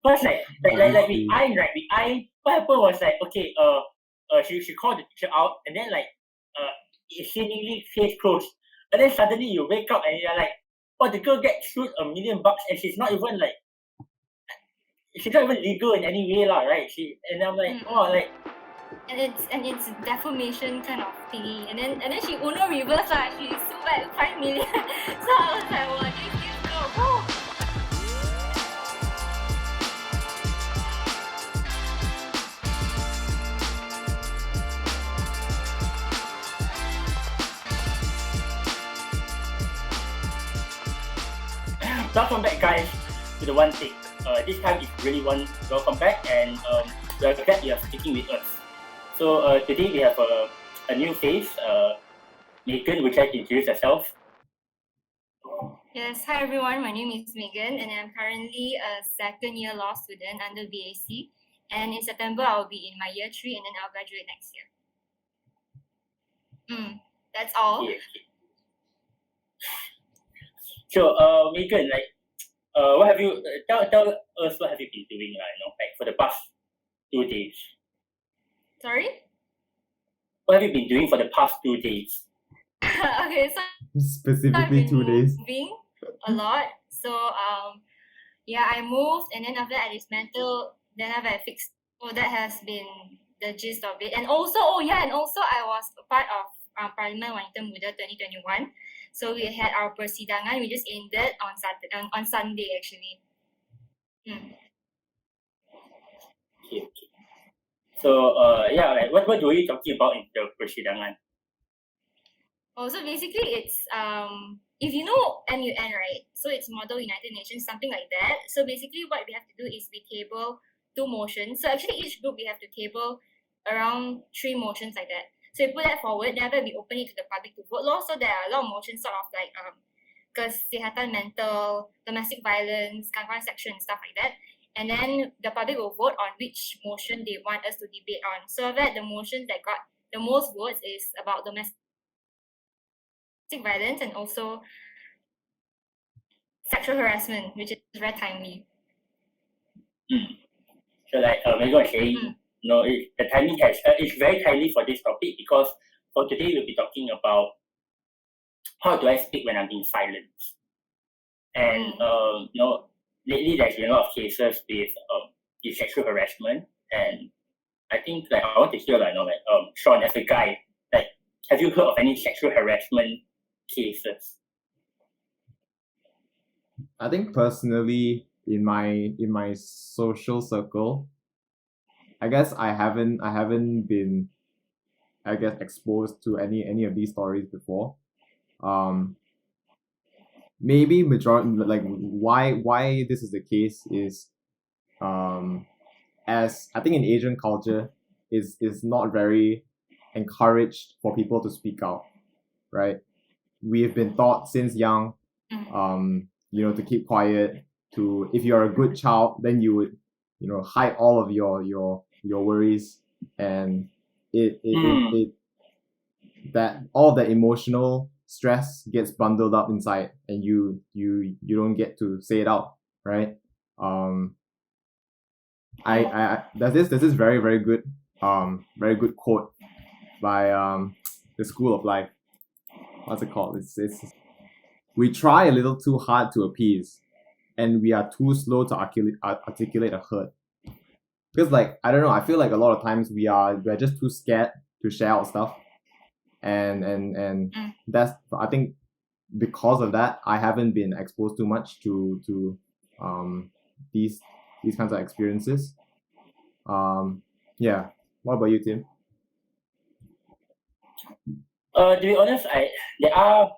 First, like with I, right? With I, what happened was like, okay, she called the teacher out, and then like, it seemingly case closed. And then suddenly you wake up and you're like, oh, the girl gets sued $1 million, and she's not even legal in any way, lah, right? And I'm like, oh, like. And it's defamation kind of thingy, and then she Uno reverse lah. She sued back 5 million. So I was like, wow, this girl, whoa. Welcome back, guys, to the One Take. This time is really one welcome back, and we're glad you are sticking with us. So today we have a new face. Megan, would you like to introduce yourself? Yes, hi everyone. My name is Megan, and I'm currently a second-year law student under BAC. And in September, I'll be in my year 3, and then I'll graduate next year. That's all. Okay. So, Megan, like, what have you tell us what have you been doing, like for the past 2 days? Sorry? What have you been doing for the past 2 days? Okay, so specifically 2 days. Moving a lot. So yeah, I moved, and then after that I dismantled, then after I fixed. So that has been the gist of it. And also, I was a part of Parlimen Malaysia 2021. So we had our persidangan. We just ended on Sunday actually. Okay. So yeah, like what were you talking about in the persidangan? Oh, so basically it's if you know MUN, right? So it's Model United Nations, something like that. So basically what we have to do is we table 2 motions. So actually each group we have to table around 3 motions like that. So we put that forward, then we open it to the public to vote law. So there are a lot of motions sort of like kesihatan mental, domestic violence, gangguan sexual and stuff like that. And then the public will vote on which motion they want us to debate on. So that the motion that got the most votes is about domestic violence and also sexual harassment, which is very timely. So like Megan was saying, the timing it's very timely for this topic, because for today we'll be talking about how do I speak when I'm being silenced. And lately there's been a lot of cases with sexual harassment, and I think like I want to hear Sean, as a guy, like, have you heard of any sexual harassment cases? I think personally in my social circle, I guess I haven't been exposed to any of these stories before. Maybe majority, like why this is the case is as I think in Asian culture is not very encouraged for people to speak out, right? We've been taught since young to keep quiet, to if you're a good child then you would hide all of your worries, and it that all the emotional stress gets bundled up inside, and you don't get to say it out, right? There's this very very good quote by the School of Life. What's it called? It's we try a little too hard to appease, and we are too slow to articulate a hurt. Because like, I don't know, I feel like a lot of times we're just too scared to share our stuff, and that's, I think because of that I haven't been exposed too much to these kinds of experiences. Yeah. What about you, Tim? To be honest, there are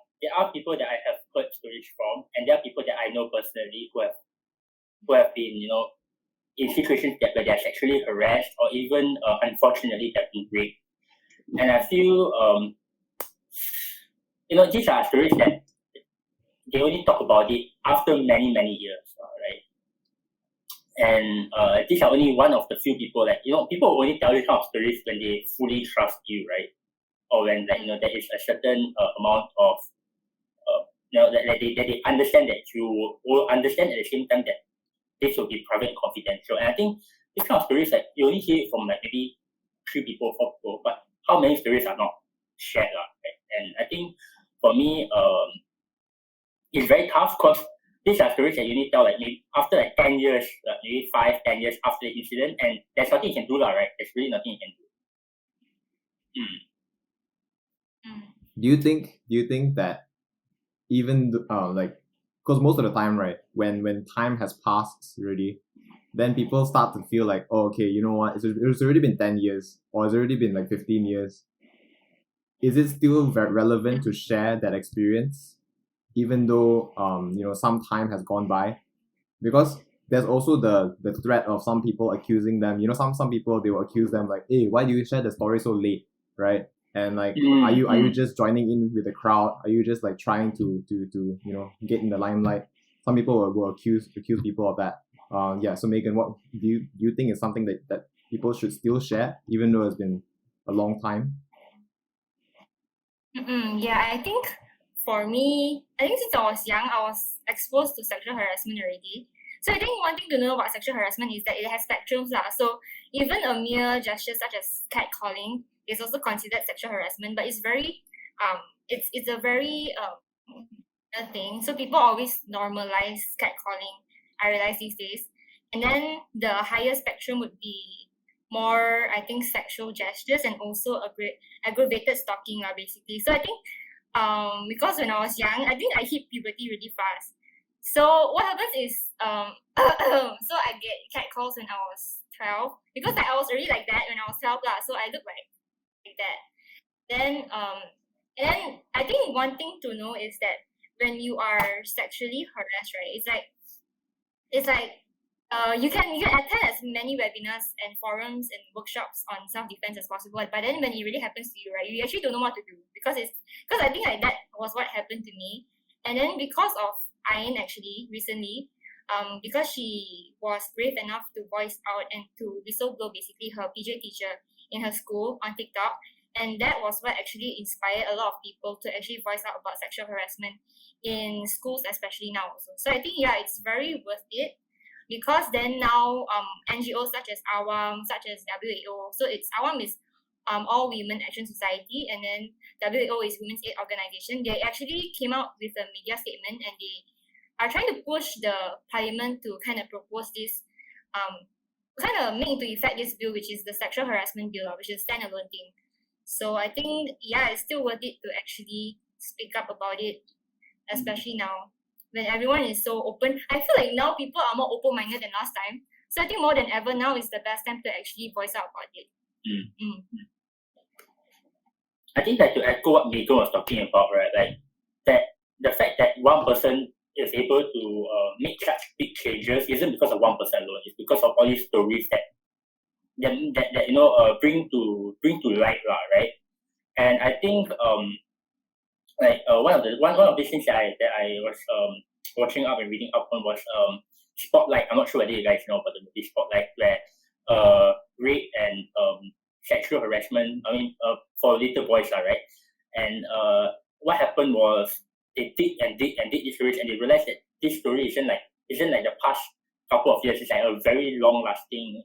people that I have heard stories from, and there are people that I know personally who have been in situations where they are sexually harassed, or even unfortunately have been raped. And I feel these are stories that they only talk about it after many years, right? And these are only one of the few people, like people will only tell you kind of stories when they fully trust you, right? Or when there is a certain amount of that they understand, that you will understand at the same time that this will be private and confidential. And I think this kind of stories, like you only hear it from like maybe 3 people, 4 people, but how many stories are not shared, right? And I think for me, it's very tough because these are stories that you need to tell like maybe after like 10 years, maybe 5, 10 years after the incident, and there's nothing you can do, right? There's really nothing you can do. Do you think that even like, because most of the time, right, when time has passed already, then people start to feel like, oh, okay, you know what, it's already been 10 years or it's already been like 15 years. Is it still very relevant to share that experience even though some time has gone by? Because there's also the threat of some people accusing them, some people, they will accuse them like, hey, why do you share the story so late, right? And like, are you just joining in with the crowd? Are you just like trying to get in the limelight? Some people will accuse people of that. So Megan, what do you think is something that people should still share even though it's been a long time? Yeah, I think for me, since I was young, I was exposed to sexual harassment already. So I think one thing to know about sexual harassment is that it has spectrums. So even a mere gesture such as catcalling is also considered sexual harassment, but it's very it's a very a thing. So people always normalize catcalling, I realize these days. And then the higher spectrum would be more, I think, sexual gestures and also aggravated stalking, basically. So I think because when I was young, I think I hit puberty really fast. So what happens is so I get catcalls when I was 12 because like, I was already like that when I was 12 so I look like that. Then and then I think one thing to know is that when you are sexually harassed, right, it's like you can attend as many webinars and forums and workshops on self-defense as possible, but then when it really happens to you, right, you actually don't know what to do because I think like that was what happened to me. And then because of Ayn actually recently, because she was brave enough to voice out and to whistleblow basically her PJ teacher in her school on TikTok, and that was what actually inspired a lot of people to actually voice out about sexual harassment in schools, especially now also. So I think it's very worth it because then now NGOs such as AWAM, such as WAO, so it's AWAM is All Women Action Society, and then WAO is Women's Aid Organization. They actually came out with a media statement and they are trying to push the parliament to kind of propose this kind of make into effect this bill, which is the sexual harassment bill, which is a standalone thing. So I think it's still worth it to actually speak up about it, especially now when everyone is so open. I feel like now people are more open-minded than last time. So I think more than ever now is the best time to actually voice out about it. I think that to echo what Megan was talking about, right, like that the fact that one person is able to make such big changes isn't because of one person alone. It's because of all these stories that bring to light, right? And I think one of these things that I was watching up and reading up on was Spotlight. I'm not sure whether you guys know about the movie Spotlight, where rape and sexual harassment, for little boys, right? And what happened was they did these stories, and they realized that this story isn't like the past couple of years. It's like a very long lasting.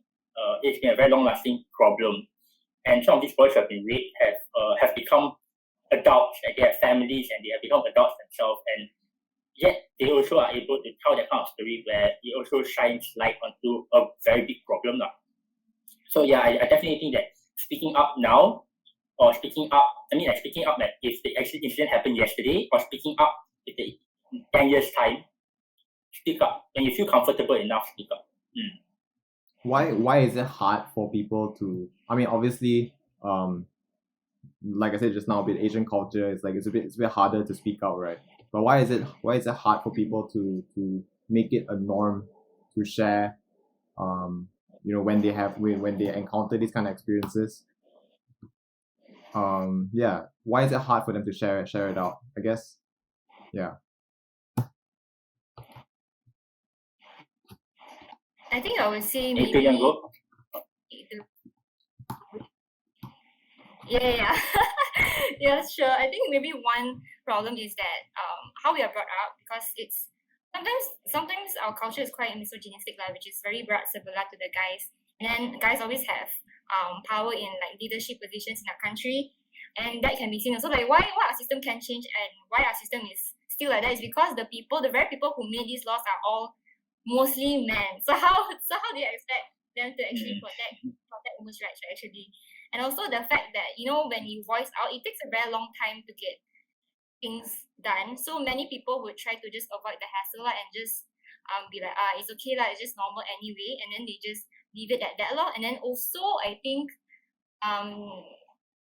It's been a very long lasting problem, and some of these boys who have been raped have become adults, and they have families, and they have become adults themselves, and yet they also are able to tell that kind of story where it also shines light onto a very big problem now. So I definitely think that speaking up now, or speaking up that if the incident happened yesterday, or speaking up if the 10 years time, speak up. When you feel comfortable enough, speak up. Why is it hard for people to, obviously, like I said just now, with Asian culture, it's like it's a bit harder to speak out, right? But why is it hard for people to make it a norm to share when they encounter these kind of experiences? Why is it hard for them to share it out? I guess, I think I would say maybe. Yeah, sure. I think maybe one problem is that how we are brought up, because it's sometimes our culture is quite misogynistic, like, which is very broad similar to the guys. And then guys always have power in like leadership positions in our country, and that can be seen also like why our system can change and why our system is still like that is because the very people who made these laws are all mostly men. So how do you expect them to actually protect women's rights, right, actually? And also the fact that, you know, when you voice out, it takes a very long time to get things done. So many people would try to just avoid the hassle and just be like, it's okay lah, it's just normal anyway, and then they just leave it at that law. And then also I think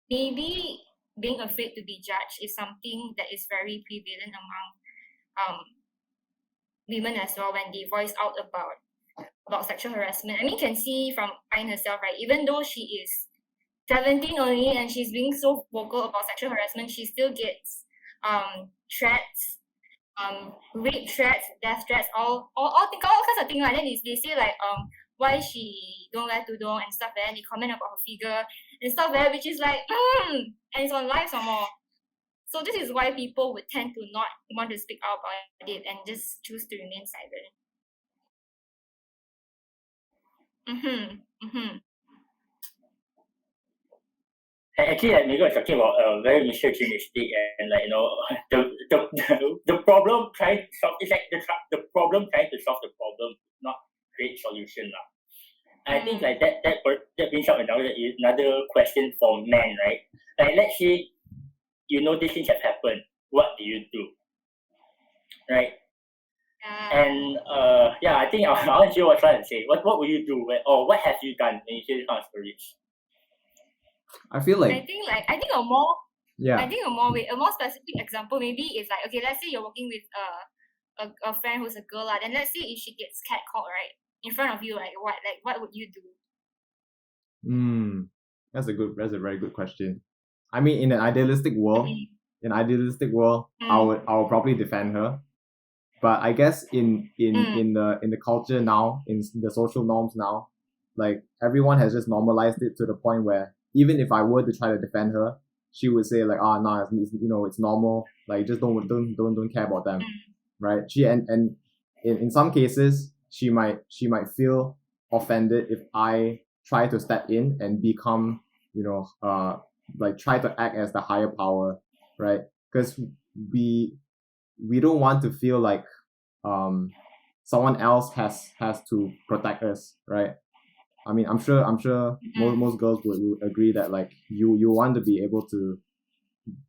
maybe being afraid to be judged is something that is very prevalent among women as well when they voice out about sexual harassment. I mean, can see from Ayn herself, right? Even though she is 17 only and she's being so vocal about sexual harassment, she still gets threats, rape threats, death threats, all kinds of things. Like then they say like why she don't wear tudung and stuff there, and they comment about her figure and stuff there, which is like and it's on live some more. So this is why people would tend to not want to speak out about it and just choose to remain silent. Actually, like Megan was talking about very misogynistic and like, you know, the problem trying to solve, it's like the problem trying to solve the problem, not create solution lah. I think like that brings up another question for men, right? Like let's say you know these things have happened, what do you do? Right? And I think I'll hear what I'm trying to say. What will you do? Or what have you done when you hear this kind of stories? I feel like I think a more specific example maybe is like, okay, let's say you're working with a friend who's a girl, then let's say if she gets catcalled, right, in front of you, like what would you do? That's a very good question. I mean, in an idealistic world, I would probably defend her. But I guess in the culture now, in the social norms now, like everyone has just normalized it to the point where even if I were to try to defend her, she would say like, no, it's normal. Like just don't care about them, right? She and in some cases she might feel offended if I try to step in and become, like try to act as the higher power, right? Because we don't want to feel like someone else has to protect us, right? I mean, I'm sure most girls would agree that like you want to be able to,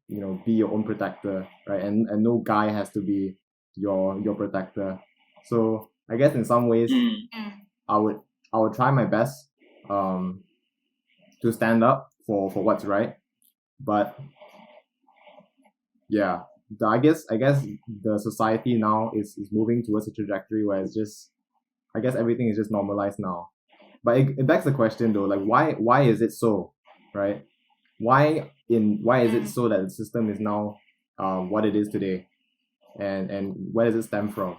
be your own protector, right? And no guy has to be your protector. So I guess in some ways, I would try my best to stand up for what's right, but yeah. I guess the society now is moving towards a trajectory where it's just, I guess everything is just normalized now. But it begs the question though, like why is it so, right? Why is it so that the system is now what it is today, and where does it stem from?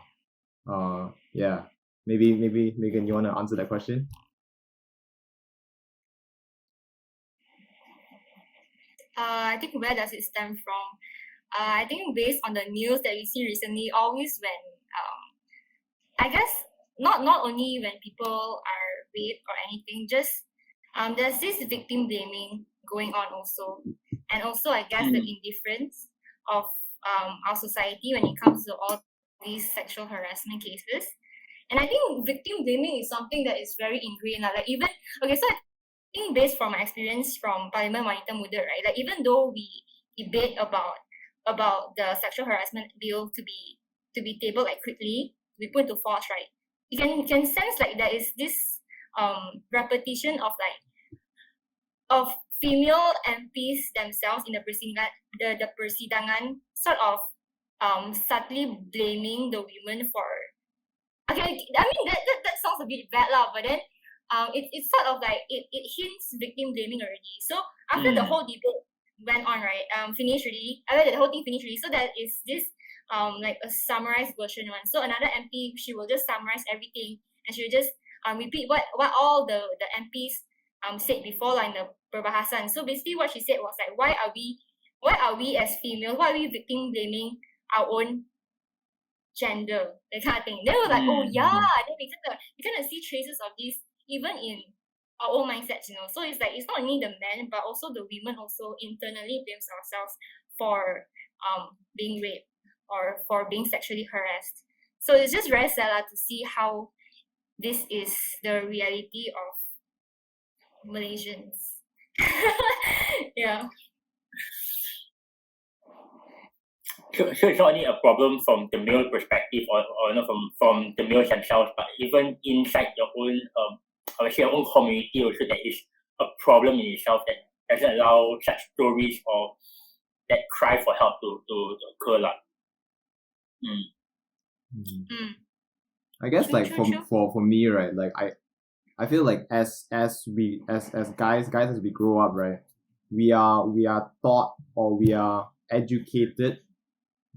Maybe Megan, you want to answer that question? I think where does it stem from? I think based on the news that we see recently, always when I guess not only when people are raped or anything, just there's this victim blaming going on also, and also I guess the indifference of our society when it comes to all these sexual harassment cases. And I think victim blaming is something that is very ingrained. Like even okay, so I think based from my experience from Parlimen Wanita Muda, right? Like even though we debate about the sexual harassment bill to be tabled like quickly, to be put into force, right? You can sense like there is this repetition of female MPs themselves in the persidangan sort of subtly blaming the women for, okay, I mean that sounds a bit bad lah, but then it's sort of like it hints victim blaming already. So after the whole debate went on, right, finished already, after the whole thing finished already, so that is this like a summarized version one. So another MP, she will just summarize everything and she will just repeat what all the MPs said before, like in the perbahasan. So basically what she said was like, why are we as females, why are we victim blaming our own gender, that kind of thing. They were like, oh yeah, then we kind of see traces of this even in our own mindsets, So it's like it's not only the men, but also the women also internally blames ourselves for being raped or for being sexually harassed. So it's just very sad to see how this is the reality of Malaysians. Yeah. So it's not only a problem from the male perspective or not from the males themselves, but even inside your own I would say your own community also that is a problem in itself that doesn't allow such stories or that cry for help to occur. I guess for me, right, like I feel like as guys as we grow up, right, we are taught or we are educated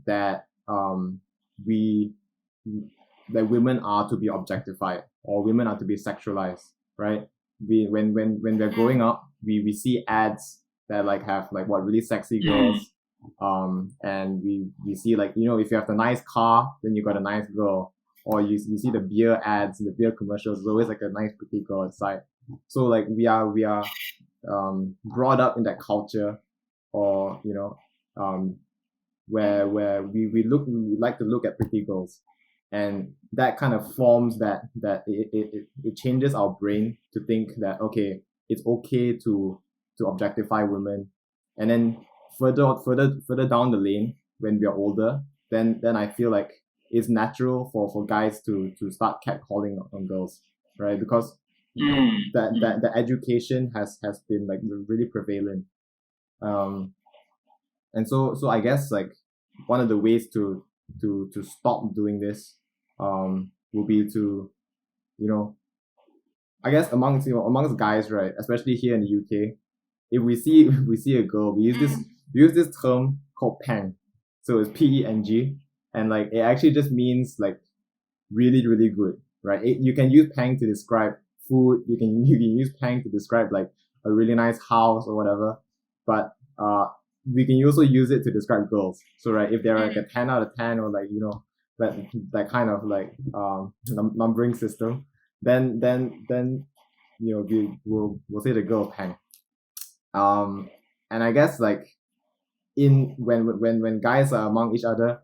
that that women are to be objectified or women are to be sexualized, right? When they're growing up, we see ads that like have like what really sexy girls, and we see like, if you have the nice car, then you got a nice girl, or you see the beer ads, the beer commercials, there's always like a nice pretty girl inside. So like we are brought up in that culture, or where we like to look at pretty girls, and that kind of forms that it changes our brain to think that okay, it's okay to objectify women. And then further down the lane, when we are older, then I feel like it's natural for guys to start catcalling on girls, right? Because that the education has been like really prevalent, and so I guess like one of the ways to stop doing this will be to, I guess amongst guys, right, especially here in the UK, if we see a girl, we use this term called peng. So it's PENG, and like it actually just means like really, really good, right? You can use peng to describe food, you can use peng to describe like a really nice house or whatever, but we can also use it to describe girls. So right, if they're like a 10 out of 10 or like that kind of like numbering system, then we'll say the girl peng. And I guess like when guys are among each other,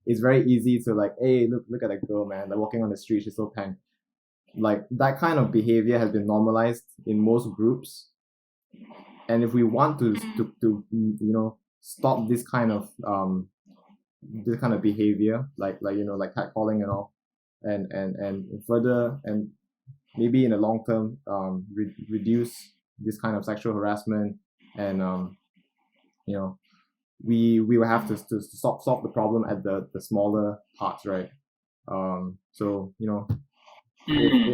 it's very easy to like, hey, look at that girl, man, like walking on the street, she's so peng. Like that kind of behavior has been normalized in most groups, and if we want to stop this kind of behavior, like catcalling and all, and further, and maybe in the long term reduce this kind of sexual harassment, and we will have to solve the problem at the smaller parts, right? So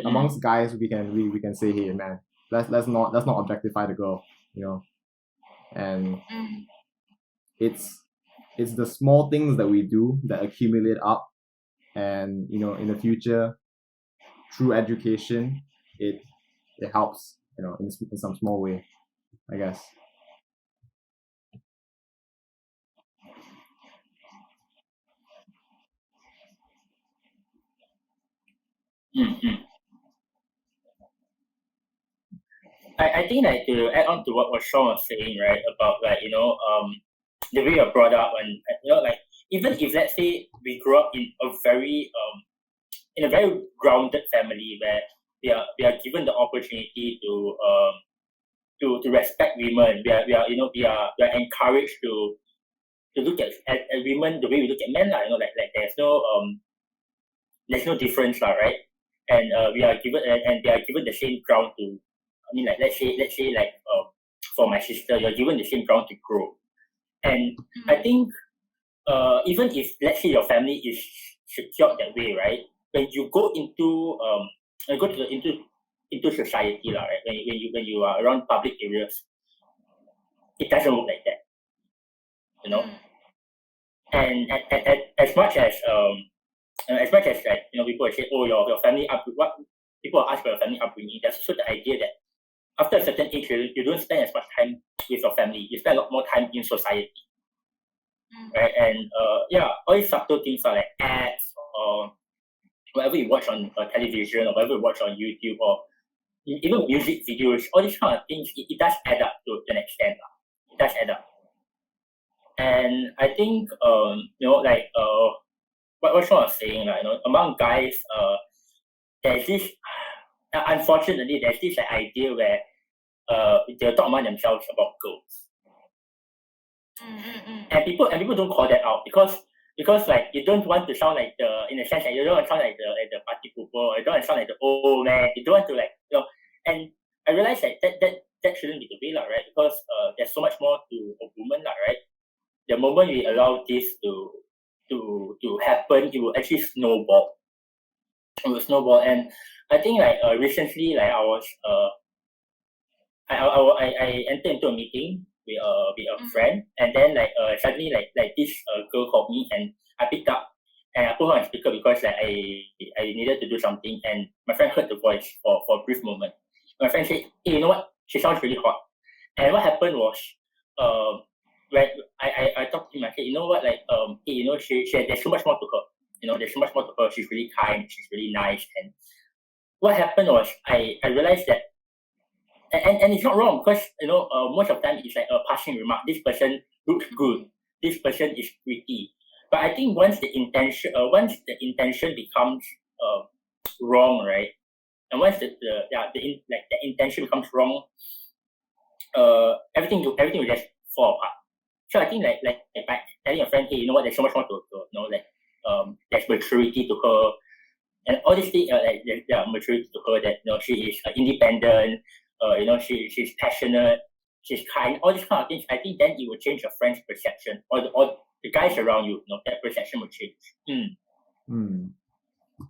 amongst guys, we can say, hey man, let's not objectify the girl, and it's the small things that we do that accumulate up, and in the future, through education, it helps, in some small way, I guess. I think like to add on to what Sean was saying, right, about like the way you're brought up, and like even if let's say we grew up in a very grounded family where we are given the opportunity to respect women, we are encouraged to look at women the way we look at men, like there's no difference, right? And we are given and they are given the same ground to. I mean, like let's say like for my sister, you're given the same ground to grow, and I think even if let's say your family is secured that way, right? When you go into into society, right? When you are around public areas, it doesn't work like that, And as much as like people say, oh, your family what people ask for your family upbringing, there's also the idea that after a certain age, you don't spend as much time with your family. You spend a lot more time in society, right? And all these subtle things are like ads whatever you watch on television or whatever you watch on YouTube or even music videos, all these kind of things, it does add up to an extent. It does add up. And I think, what Sean was saying, among guys, there's this, unfortunately, there's this idea where they'll talk among themselves about girls. And people don't call that out because like you don't want to sound like in the sense that you don't want to sound like the party pooper, you don't want to sound like the old man, you don't want to and I realize that shouldn't be the way, right? Because there's so much more to a woman, right? The moment we allow this to happen, it will actually snowball. It will snowball, and I think recently I entered into a meeting with a friend, and then suddenly this girl called me, and I picked up and I put her on speaker because I needed to do something, and my friend heard the voice for a brief moment. My friend said, "Hey, you know what? She sounds really hot." And what happened was, when I talked to him, I said, "You know what? Hey, there's so much more to her. There's so much more to her. She's really kind. She's really nice." And what happened was, I realized that. And it's not wrong because most of the time it's like a passing remark. This person looks good. This person is pretty. But I think once the intention becomes wrong, right? And once the intention becomes wrong, everything will just fall apart. So I think like by telling a friend, hey, you know what? There's so much more to there's maturity to her, and all these things there's maturity to her that she is independent. She's passionate, she's kind, all these kind of things. I think then it will change your friend's perception or the guys around you. That perception will change.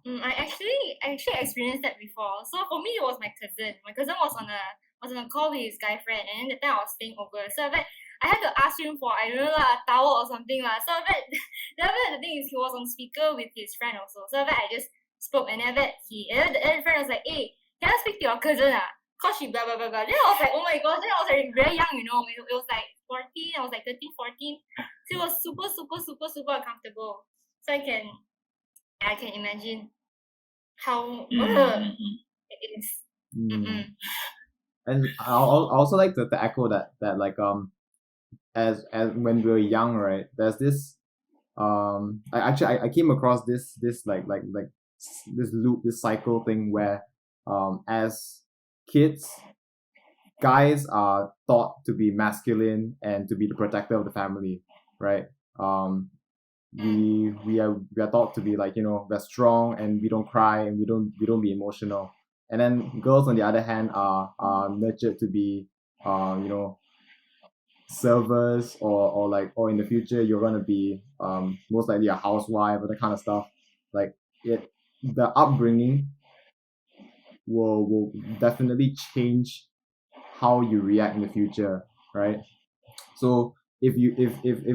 I actually experienced that before. So for me, it was my cousin. My cousin was on a call with his guy friend, and then the time I was staying over. So I had to ask him for a towel or something lah. So the thing is, he was on speaker with his friend also. So I just spoke, and then the friend was like, "Hey, can I speak to your cousin cause she blah blah blah blah." Then I was like, oh my god, then I was like very young, it was like 14, I was like 13, 14. So it was super uncomfortable. So I can imagine how it is. And I also like to echo that as when we were young, right? There's this I came across this this loop, this cycle thing where as kids, guys are thought to be masculine and to be the protector of the family, right? We are thought to be we're strong and we don't cry and we don't be emotional. And then girls, on the other hand, are nurtured to be servers or in the future you're gonna be most likely a housewife or that kind of stuff. The upbringing will definitely change how you react in the future, right? So if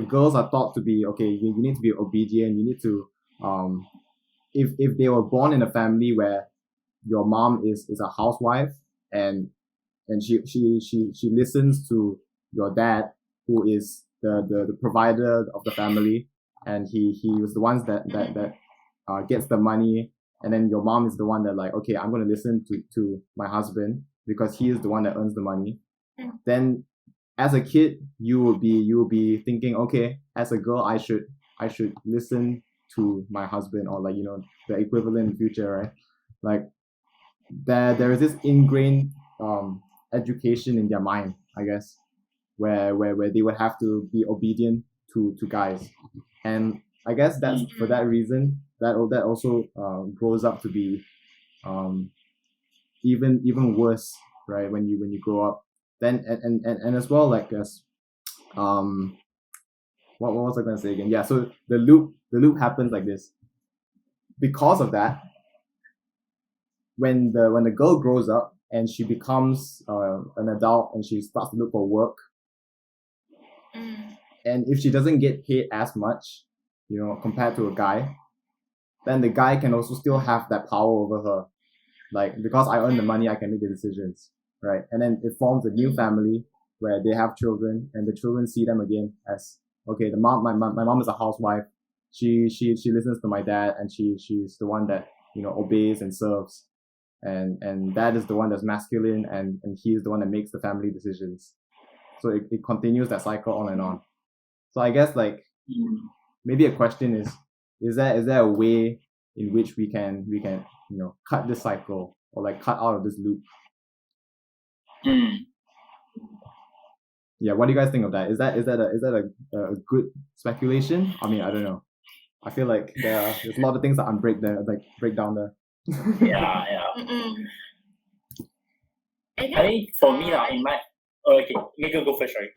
girls are taught to be you need to be obedient, you need to if they were born in a family where your mom is a housewife and she listens to your dad, who is the provider of the family, and he was the ones that gets the money. And then your mom is the one that I'm going to listen to my husband because he is the one that earns the money. Then as a kid, you will be thinking, okay, as a girl, I should listen to my husband, or the equivalent in the future, right? There is this ingrained education in their mind, I guess, where they would have to be obedient to guys. And I guess that's for that reason that also grows up to be even worse, right? When you grow up, then and as well, as what was I going to say again? Yeah, so the loop happens like this. Because of that, when the girl grows up and she becomes an adult and she starts to look for work, and if she doesn't get paid as much, compared to a guy, then the guy can also still have that power over her. Because I earn the money, I can make the decisions, right? And then it forms a new family where they have children, and the children see them again as, okay, my mom is a housewife, she listens to my dad, and she's the one that, you know, obeys and serves, and dad is the one that's masculine, and he's the one that makes the family decisions. So it continues that cycle on and on. So I guess, like, maybe a question is there a way in which we can, you know, cut this cycle, or like cut out of this loop? Yeah, what do you guys think of that? Is that a good speculation? I mean, I don't know. I feel like there's a lot of things that break down there. Yeah. I think for me, in my okay, Megan, go first, sorry.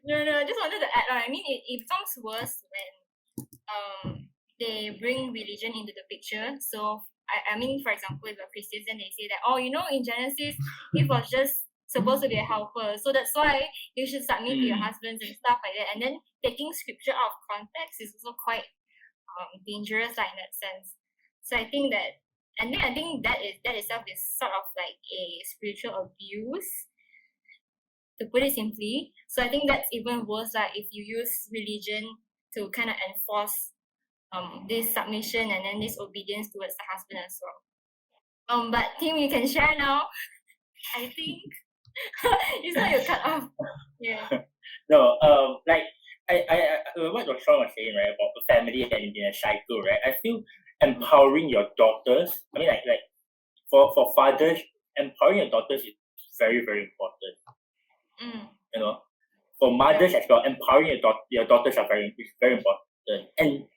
No, I just wanted to add on. I mean, it becomes worse when they bring religion into the picture. So I mean, for example, if you're Christians, then they say that, oh, you know, in Genesis, Eve was just supposed to be a helper, so that's why you should submit to your husbands and stuff like that. And then taking scripture out of context is also quite dangerous, like, in that sense. So I think that, and then I think that itself is sort of like a spiritual abuse, to put it simply. So I think that's even worse, like, if you use religion to kind of enforce this submission and then this obedience towards the husband as well. But Tim, you can share now. I think it's not your cut off. Yeah. No, like I what Sean was saying, right, about the family and in a cycle, right? I feel empowering your daughters. I mean, like for fathers, empowering your daughters is very, very important. You know, for mothers as well, empowering your daughters is very important. And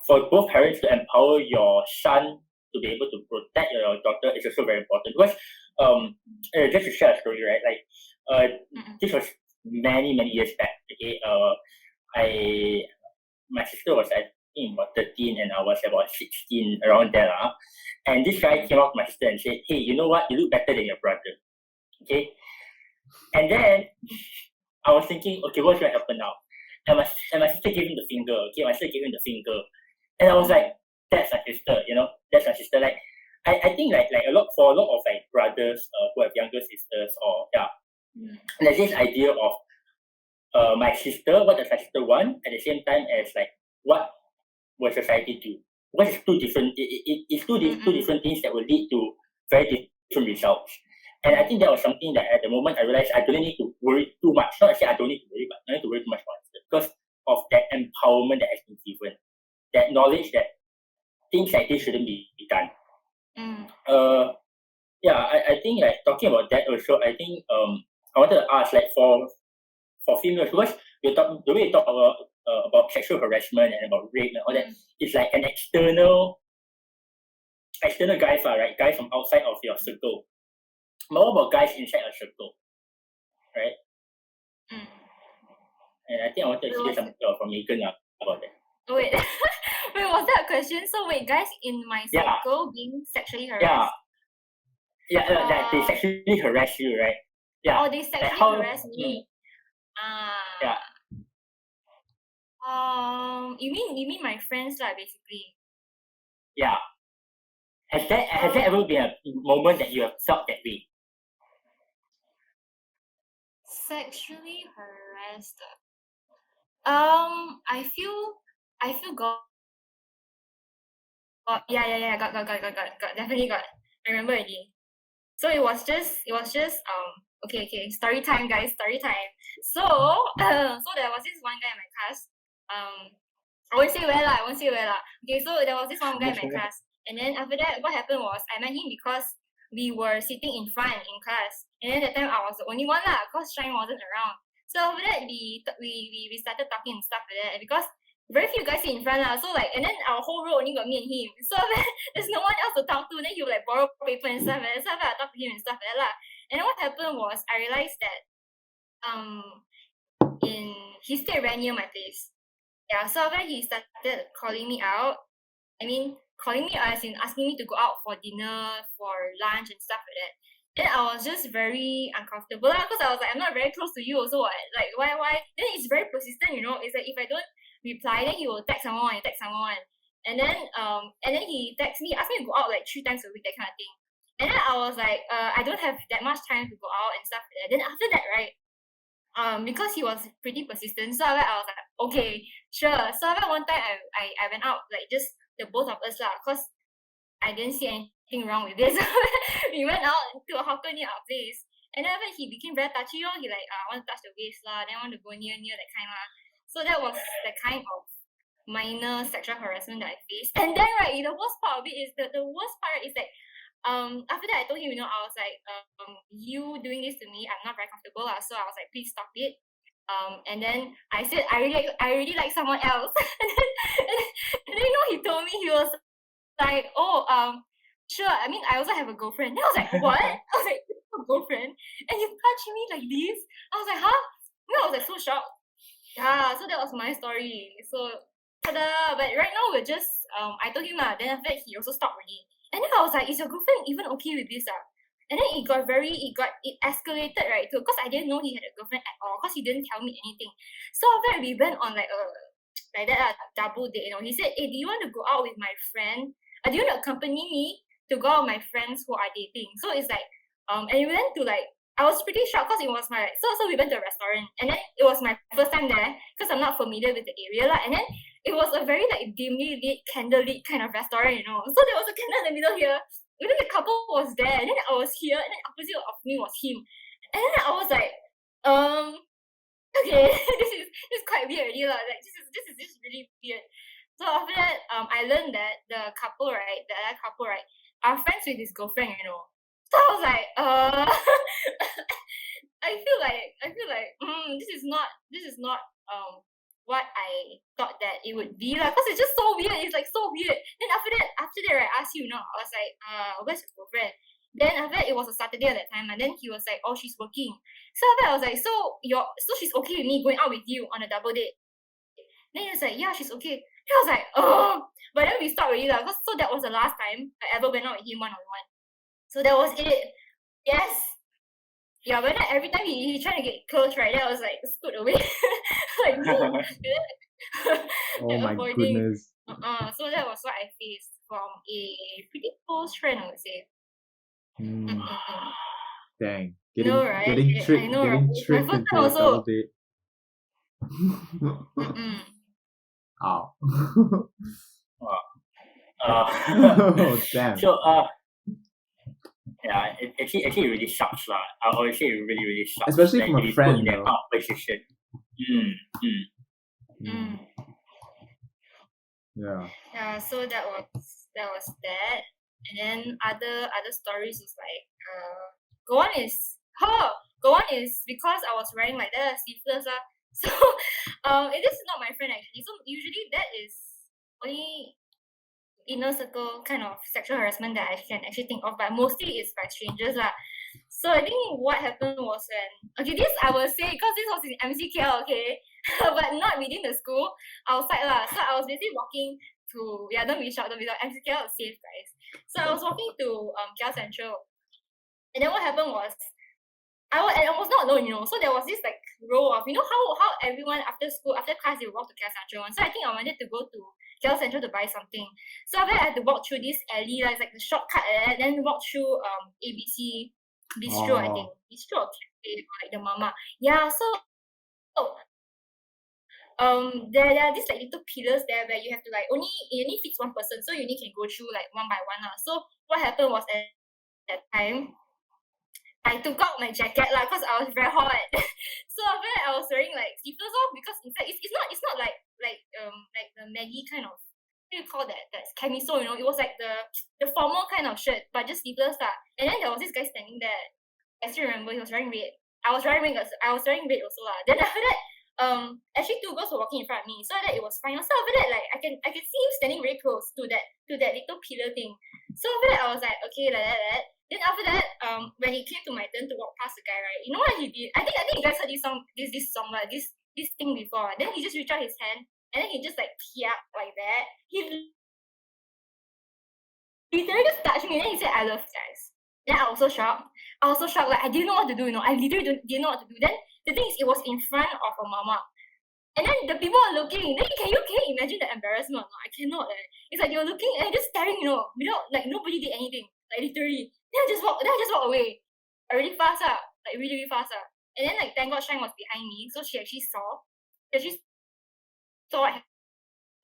for both parents to empower your son to be able to protect your daughter is also very important. Because just to share a story, right? Like this was many years back. Okay, my sister was, I think, about 13 and I was about 16, around there. And this guy came up to my sister and said, "Hey, you know what? You look better than your brother." Okay. And then I was thinking, okay, what's going to happen now? And my sister gave him the finger. Okay, my sister gave him the finger, and I was like, "That's my sister," you know. That's my sister. Like, I think like a lot of like brothers who have younger sisters, or there's this idea of my sister. What does my sister want? At the same time as like what will society do? Because it's two different. It's two different things that will lead to very different results. And I think that was something that at the moment I realized I don't need to worry too much. Not to say I don't need to worry, but I don't need to worry too much about it because of that empowerment that has been given, that knowledge that things like this shouldn't be done. I think like talking about that also, I think I wanted to ask, like, for females, because the way you talk about sexual harassment and about rape and all that, it's like an external guys, right? Guys from outside of your circle. But what about guys inside a circle, right? And I think I wanted to hear something from Megan about that. Oh, wait, was that a question? So wait, guys in my circle being sexually harassed? That they sexually harass you, right? Yeah. Oh, they sexually harass me. You mean my friends, like, basically? Yeah. Has there ever been a moment that you have felt that way? Sexually harassed. I feel got definitely got. I remember already. So it was just okay, story time, guys, story time. So so there was this one guy in my class. I won't say where lah. Okay, so there was this one guy in my class, and then after that, what happened was I met him because we were sitting in front in class, and then that time I was the only one lah, because Shine wasn't around. So after that, we started talking and stuff like that, and because very few guys sit in front lah, so like, and then our whole row only got me and him, so there's no one else to talk to. Then he would like borrow paper and stuff like that, so I talked to him and stuff like that lah. And then what happened was I realized that he stayed right near my place. Yeah, so after he started calling me out, I mean, calling me out as in asking me to go out for dinner, for lunch and stuff like that. Then I was just very uncomfortable because I was like, I'm not very close to you also. Like, why? Then it's very persistent, you know. It's like if I don't reply, then he will text someone. And then he texts me, asked me to go out like 3 times a week, that kind of thing. And then I was like, I don't have that much time to go out and stuff like that. Then after that, right, because he was pretty persistent, so I was like, okay, sure. So one time I went out, like just the both of us lah, cause I didn't see anything wrong with this. We went out to a hawker near our place, and then he became very touchy. He like, want to touch the waist lah, then want to go near that kind lah. So that was the kind of minor sexual harassment that I faced. And then right, the worst part of it is the worst part is like, after that I told him, I was like, you doing this to me, I'm not very comfortable lah. So I was like, please stop it. And then I said I really like someone else. and then he told me, he was like, oh, sure, I mean I also have a girlfriend. Then I was like, what? I was like, you have a girlfriend? And you touch me like this? I was like, huh? I was like so shocked. Yeah, so that was my story. So ta-da! But right now we're just I told him then after that he also stopped already. And then I was like, is your girlfriend even okay with this? And then it escalated, right? Because I didn't know he had a girlfriend at all, because he didn't tell me anything. So after that we went on like that double date, He said, hey, do you want to go out with my friend? Do you want to accompany me to go out with my friends who are dating? So it's like and we went to like, I was pretty shocked because it was my so we went to a restaurant, and then it was my first time there because I'm not familiar with the area lah. And then it was a very like dimly lit, candlelit kind of restaurant, So there was a candle in the middle here. And then the couple was there, and then I was here, and then opposite of me was him. And then I was like, okay, this is quite weird already lah. Like this is just really weird. So after that, I learned that the other couple, are friends with his girlfriend, So I was like, I feel like this is not what I thought that it would be lah, because it's just so weird. It's like so weird. Then after that, right, I asked you, I was like, where's your girlfriend? Then after that, it was a Saturday at that time, and then he was like, oh, she's working. So after that, I was like, so she's okay with me going out with you on a double date? Then he was like, yeah, she's okay. Then I was like, oh, but then we stopped already lah, because so that was the last time I ever went out with him one-on-one. So that was it. Yes. Yeah, but then every time he tried to get close, right, then I was like, scoot away. Like, Oh my avoiding. goodness. So that was what I faced from a pretty close friend, I would say. Dang. Right? Getting tricked My first into time a also. double date. Ow. Oh, damn. So yeah, it actually really shocks lah. I always say it really shocks. Especially that from a you friend, put in that kind of position. Yeah. Yeah, so that was that. And then other stories was like go on is because I was wearing like that sleeveless lah. So this is not my friend actually. So usually that is only inner circle kind of sexual harassment that I can actually think of, but mostly it's by strangers lah. So I think what happened was when this I will say because this was in MCKL, okay, but not within the school, outside lah. So I was basically walking to don't be shocked, MCKL is safe, guys. So I was walking to KL Central, and then what happened was I was not alone, So there was this like row of how everyone after class they walk to KL Central. So I think I wanted to go to KL Central to buy something. So after that, I had to walk through this alley, it's like the shortcut, and then walk through ABC Bistro, I think. Bistro or cafe, or like the mama. Yeah, so there are these like little pillars there where you have to like it only fits one person, so you only can go through like one by one. So what happened was at that time I took out my jacket lah because I was very hot. So after that, I was wearing like sleeveless off because in fact it's not like the Maggie kind of, what do you call that? That's camisole, It was like the formal kind of shirt, but just sleeveless lah. And then there was this guy standing there. I still remember he was wearing red. I was wearing red also lah. Then after that, actually two girls were walking in front of me, so that it was fine. So after that, like I can see him standing very close to that little pillar thing. So after that, I was like, okay, like that. Then after that, when it came to my turn to walk past the guy, right? You know what he did? I think you guys heard this song like this thing before. Then he just reached out his hand, and then he just like piak like that. He literally just touched me, and then he said, "I love you guys." Then I was so shocked. Like I didn't know what to do. I literally didn't know what to do. Then the thing is, it was in front of a mama. And then the people are looking. Then can you imagine the embarrassment? I cannot. It's like you're looking and just staring, without like nobody did anything. Like literally. Then I just walk away. Really fast, like really fast. And then like thank God Shine was behind me, so she actually saw what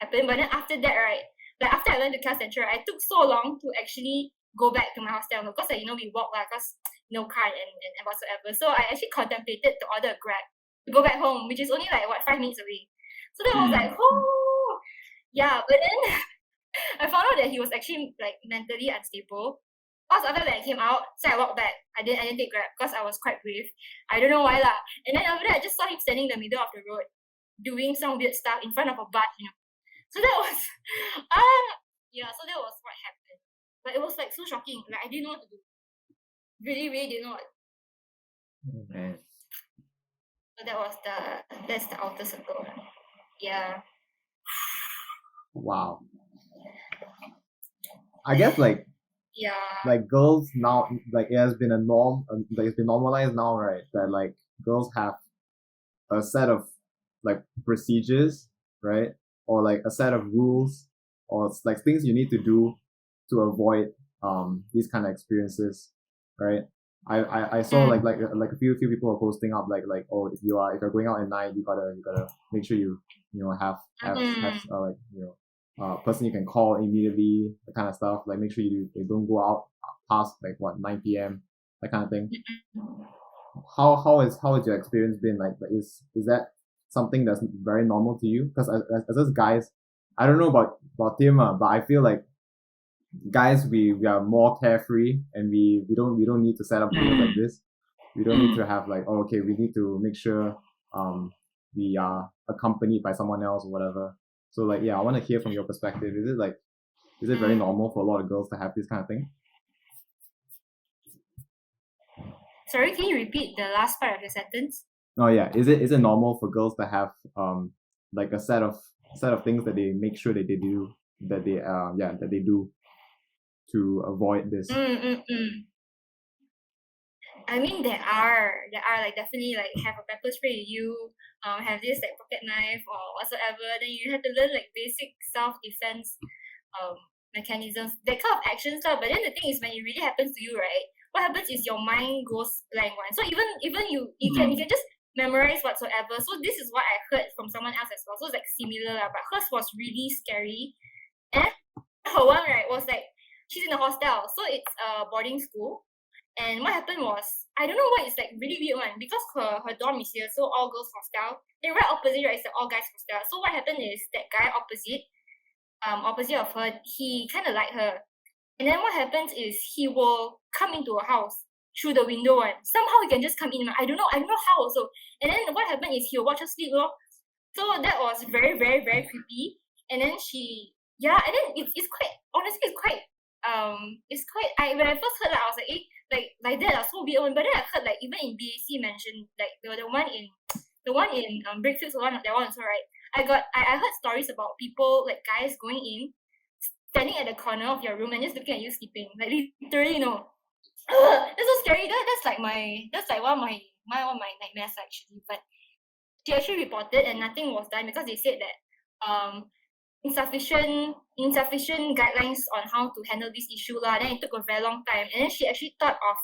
happened. But then after that, right, like after I went to class central, I took so long to actually go back to my hostel because like, we walk because no car and whatsoever. So I actually contemplated to order a Grab to go back home, which is only like 5 minutes away. So that was like, oh yeah. But then I found out that he was actually like mentally unstable. Because after that I came out, so I walked back. I didn't take Grab because I was quite brave. I don't know why lah. And then after that I just saw him standing in the middle of the road doing some weird stuff in front of a bus, So that was so that was what happened. But it was like so shocking. Like I didn't know what to do. Really, really didn't know what. Oh, man. So that's the outer circle. Yeah. Wow. I guess like girls now, like it has been a norm, like it's been normalized now, right? That like girls have a set of like procedures, right? Or like a set of rules, or like things you need to do to avoid these kind of experiences, right? I saw like a few people are posting up like oh if you're going out at night you gotta make sure you have person you can call immediately, that kind of stuff. Like make sure you don't go out past like 9 p.m. that kind of thing. How is your experience been like? Is that something that's very normal to you? Because as us guys, I don't know about Tim, but I feel like guys we are more carefree and we don't need to set up rules like this. We don't need to have like we need to make sure we are accompanied by someone else or whatever. So like I want to hear from your perspective. Is it very normal for a lot of girls to have this kind of thing? Sorry, can you repeat the last part of your sentence? Oh yeah, is it normal for girls to have like a set of things that they make sure that they do that they do to avoid this? I mean, there are like definitely like have a pepper spray you, have this like pocket knife or whatsoever. Then you have to learn like basic self-defense mechanisms, that kind of actions lah. But then the thing is, when it really happens to you, right? What happens is your mind goes blank one. So even you can just memorize whatsoever. So this is what I heard from someone else as well. So it's like similar lah, but hers was really scary. And her one right was like she's in a hostel, so it's a boarding school. And what happened was, I don't know why, it's like really weird one, because her dorm is here, so all girls hostel. Then right opposite, right, is the all guys hostel. So what happened is that guy opposite of her, he kind of liked her. And then what happens is he will come into her house through the window one. Somehow he can just come in. I don't know how also. And then what happened is he'll watch her sleep. So that was very, very, very creepy. And then and then it's quite, honestly, it's quite, when I first heard that, I was like, like that are so weird one. But then I heard like even in BAC mentioned like the one in Breakfast, that one also, right? I heard stories about people, like guys going in, standing at the corner of your room and just looking at you sleeping, like literally, that's so scary. That's like one of my nightmares actually. But she actually reported and nothing was done because they said that insufficient guidelines on how to handle this issue lah. Then it took a very long time, and then she actually thought of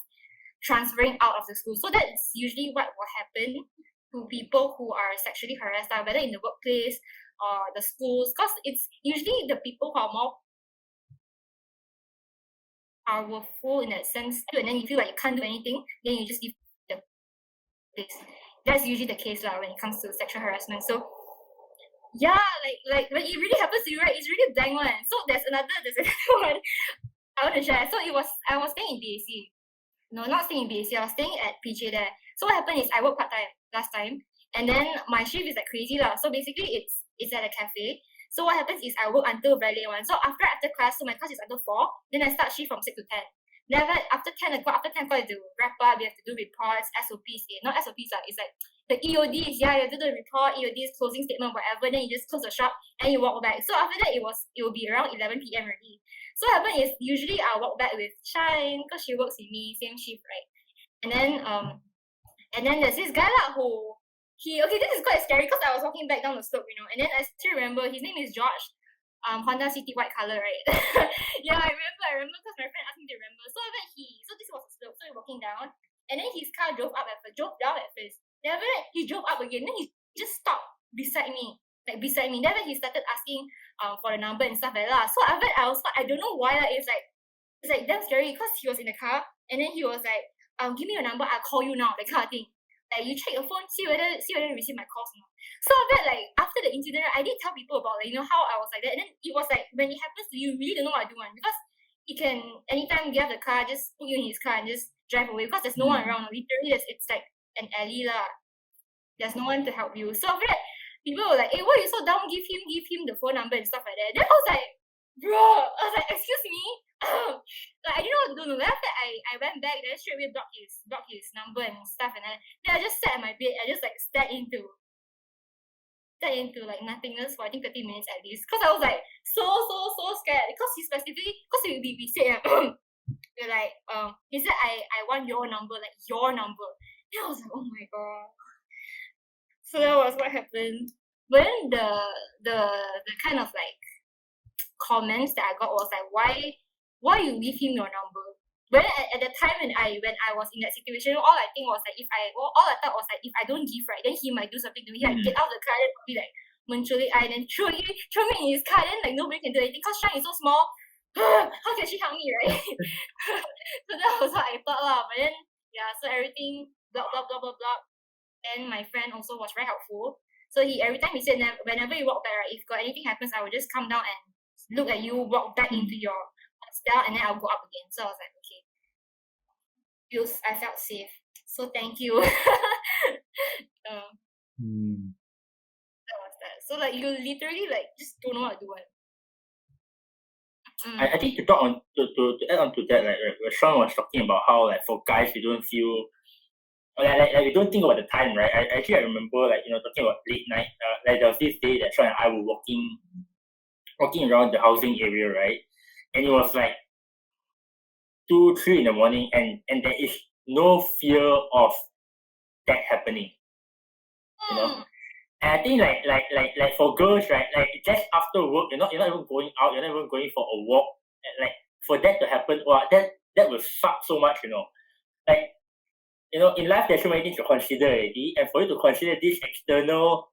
transferring out of the school. So that's usually what will happen to people who are sexually harassed, whether in the workplace or the schools, because it's usually the people who are more powerful in that sense, and then you feel like you can't do anything, then you just leave the place. That's usually the case lah when it comes to sexual harassment. So yeah, like when it really happens to you, right, it's really blank one. So there's another one I want to share. So I was staying in BAC. No, not staying in BAC, I was staying at PJ there. So what happened is I worked part-time last time, and then my shift is like crazy lah. So basically it's at a cafe. So what happens is I work until very late one. So after class, so my class is until 4, then I start shift from 6 to 10. Then after 10 o'clock, you have to wrap up, you have to do reports, SOPs, not SOPs lah, it's like the EODs, you have to do the report, EODs, closing statement, whatever, then you just close the shop and you walk back. So after that, it will be around 11 p.m. already. So what happened is usually I'll walk back with Shine because she works with me, same shift, right? And then there's this guy lah who this is quite scary because I was walking back down the slope, and then I still remember his name is George, Honda City white color, right? Yeah, I remember because my friend asked me to remember. So this was a slope, so we're walking down, And then his car drove down at first. Then after that, he drove up again. Then he just stopped beside me. Then he started asking for the number and stuff like that. So after that, I don't know why. It's like damn scary because he was in the car and then he was like, give me your number, I'll call you now, that kind of thing. Like, you check your phone, see whether you receive my calls or not. So after the incident, I did tell people about how I was like that. And then it was like, when it happens to you, you really don't know what to do, because he can anytime get out the car, just put you in his car and just drive away, because there's no one around. Literally, it's like an alley lah. There's no one to help you. So after that, people were like, hey, why are you so dumb? Give him the phone number and stuff like that. Then I was like, excuse me? Like, I didn't know what to do. Then after I went back, then straight away blocked his number and stuff, and then I just sat at my bed. I just like stared into like nothingness for I think 30 minutes at least, because I was like so scared, because he specifically, because we said we're like he said I want your number, like your number. Then I was like, oh my god. So that was what happened. But then the kind of like comments that I got was like, why you give him your number? But at the time when I was in that situation, all I thought was like, if I don't give, right, then he might do something to me. Like, get out of the car, then probably like menculik I, then throw me in his car, then like nobody can do anything because Shang is so small. How can she help me, right? So that was what I thought lah. But then yeah, so everything blah. And my friend also was very helpful. So every time he said that whenever you walk back, right, if got anything happens, I will just come down and look at you, walk back into your hostel, and then I'll go up again. So I was like, okay. I felt safe. So thank you. That was that. So like, you literally like just don't know what to do. I think to add on to that, like Sean was talking about how like for guys we don't feel like we don't think about the time, right? I remember like talking about late night. Like there was this day that Sean and I were walking around the housing area, right? And it was like 2-3 in the morning, and there is no fear of that happening. And I think like for girls, right, like just after work, you're not even going out, you're not even going for a walk, and like for that to happen, that will suck so much, Like, in life there's so many things to consider already, and for you to consider this external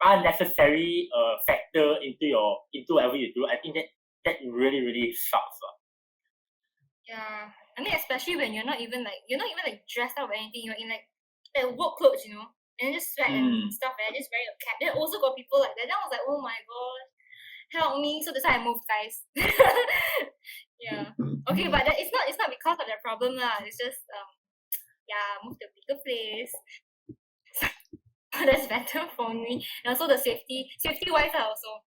unnecessary factor into whatever you do, I think that really sucks. Yeah, I mean, especially when you're not even like dressed up or anything, you're in like work clothes, and just sweat and stuff, and just wearing a cap. Then also got people like that. Then I was like, oh my god, help me. So that's why I moved, guys. Yeah. Okay, but it's not because of that problem lah. It's just move to a bigger place. That's better for me. And also the safety wise also,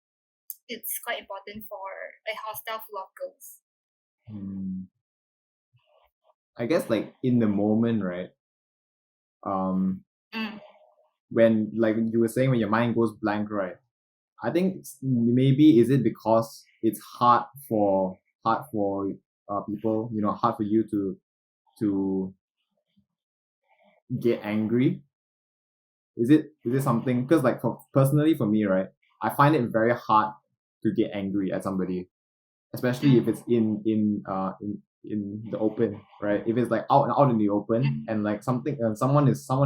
it's quite important for a hostel full of girls. I guess like in the moment, right? When like you were saying, when your mind goes blank, right? I think maybe is it because it's hard for people, hard for you to get angry. Is it something? Because like personally for me, right, I find it very hard to get angry at somebody, especially if it's in the open, right? If it's like out in the open and like someone is I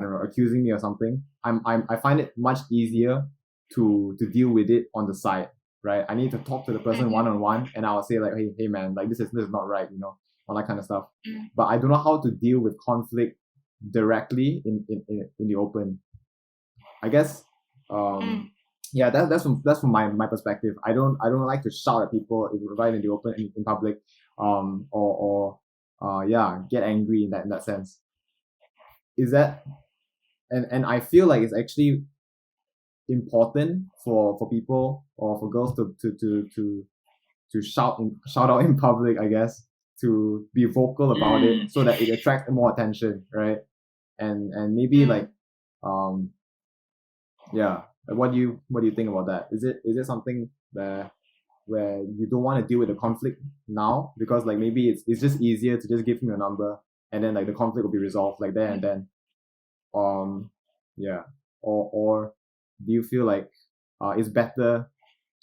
don't know, accusing me or something, I find it much easier to deal with it on the side, right? I need to talk to the person one-on-one, and I'll say like, hey man, like this is not right, all that kind of stuff. But I don't know how to deal with conflict directly in the open. I guess yeah, that's from my perspective. I don't like to shout at people right in the open in public, or get angry in that sense. Is that and I feel like it's actually important for people or for girls to shout out in public, I guess, to be vocal about it so that it attracts more attention, right? And maybe like what do you think about that? Is it something where you don't want to deal with the conflict now because like maybe it's just easier to just give him your number and then like the conflict will be resolved like there and then, or do you feel like it's better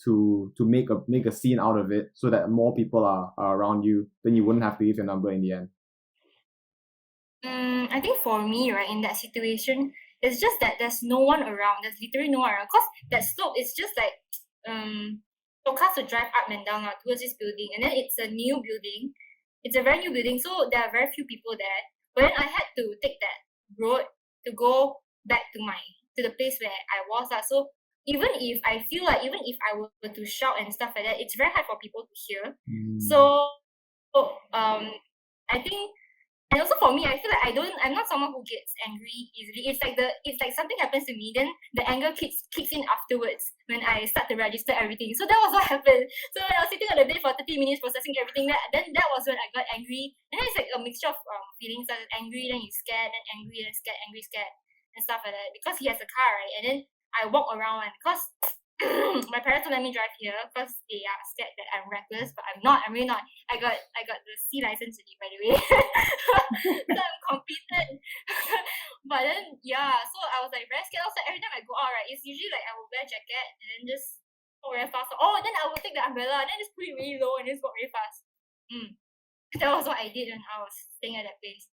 to make a scene out of it so that more people are around you, then you wouldn't have to give your number in the end? I think for me, right, in that situation, it's just that there's no one around. There's literally no one around. Cause that slope is just like for cars to drive up and down towards this building, and then it's a new building. It's a very new building, so there are very few people there. But then I had to take that road to go back to the place where I was. So even if I were to shout and stuff like that, it's very hard for people to hear. So I think, and also for me, I feel like I'm not someone who gets angry easily. It's like something happens to me, then the anger kicks in afterwards when I start to register everything. So that was what happened. So when I was sitting on the bed for 30 minutes processing everything, then that was when I got angry. And then it's like a mixture of feelings. So angry, then you scared, then angry, then scared, angry, scared, and stuff like that. Because he has a car, right? And then I walk around, and because my parents don't let me drive here because they are scared that I'm reckless, but I'm not. I'm really not. I got the C license already, by the way. So I'm competent. But then so I was like very scared. Also, every time I go out, right, it's usually like I will wear a jacket and then just go very fast. Then I will take the umbrella and then just put it really low and just walk very fast. That was what I did when I was staying at that place.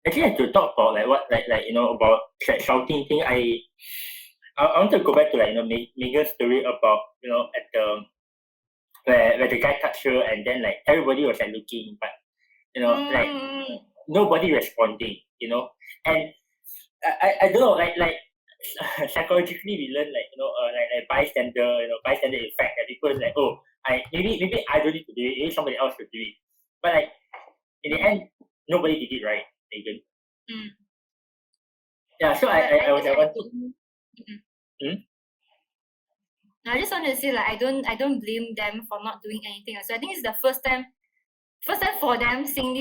Actually, to talk about about shouting thing, I want to go back to Megan's story about at the where the guy touched her and then like everybody was like looking, but like nobody responding, and I don't know, like psychologically we learn like bystander effect, that people is like, oh, maybe I don't need to do it, maybe somebody else should do it, but like in the end nobody did it, right, Megan? Yeah, so I want to. I just want to say, like, I don't blame them for not doing anything. So I think it's the first time for them seeing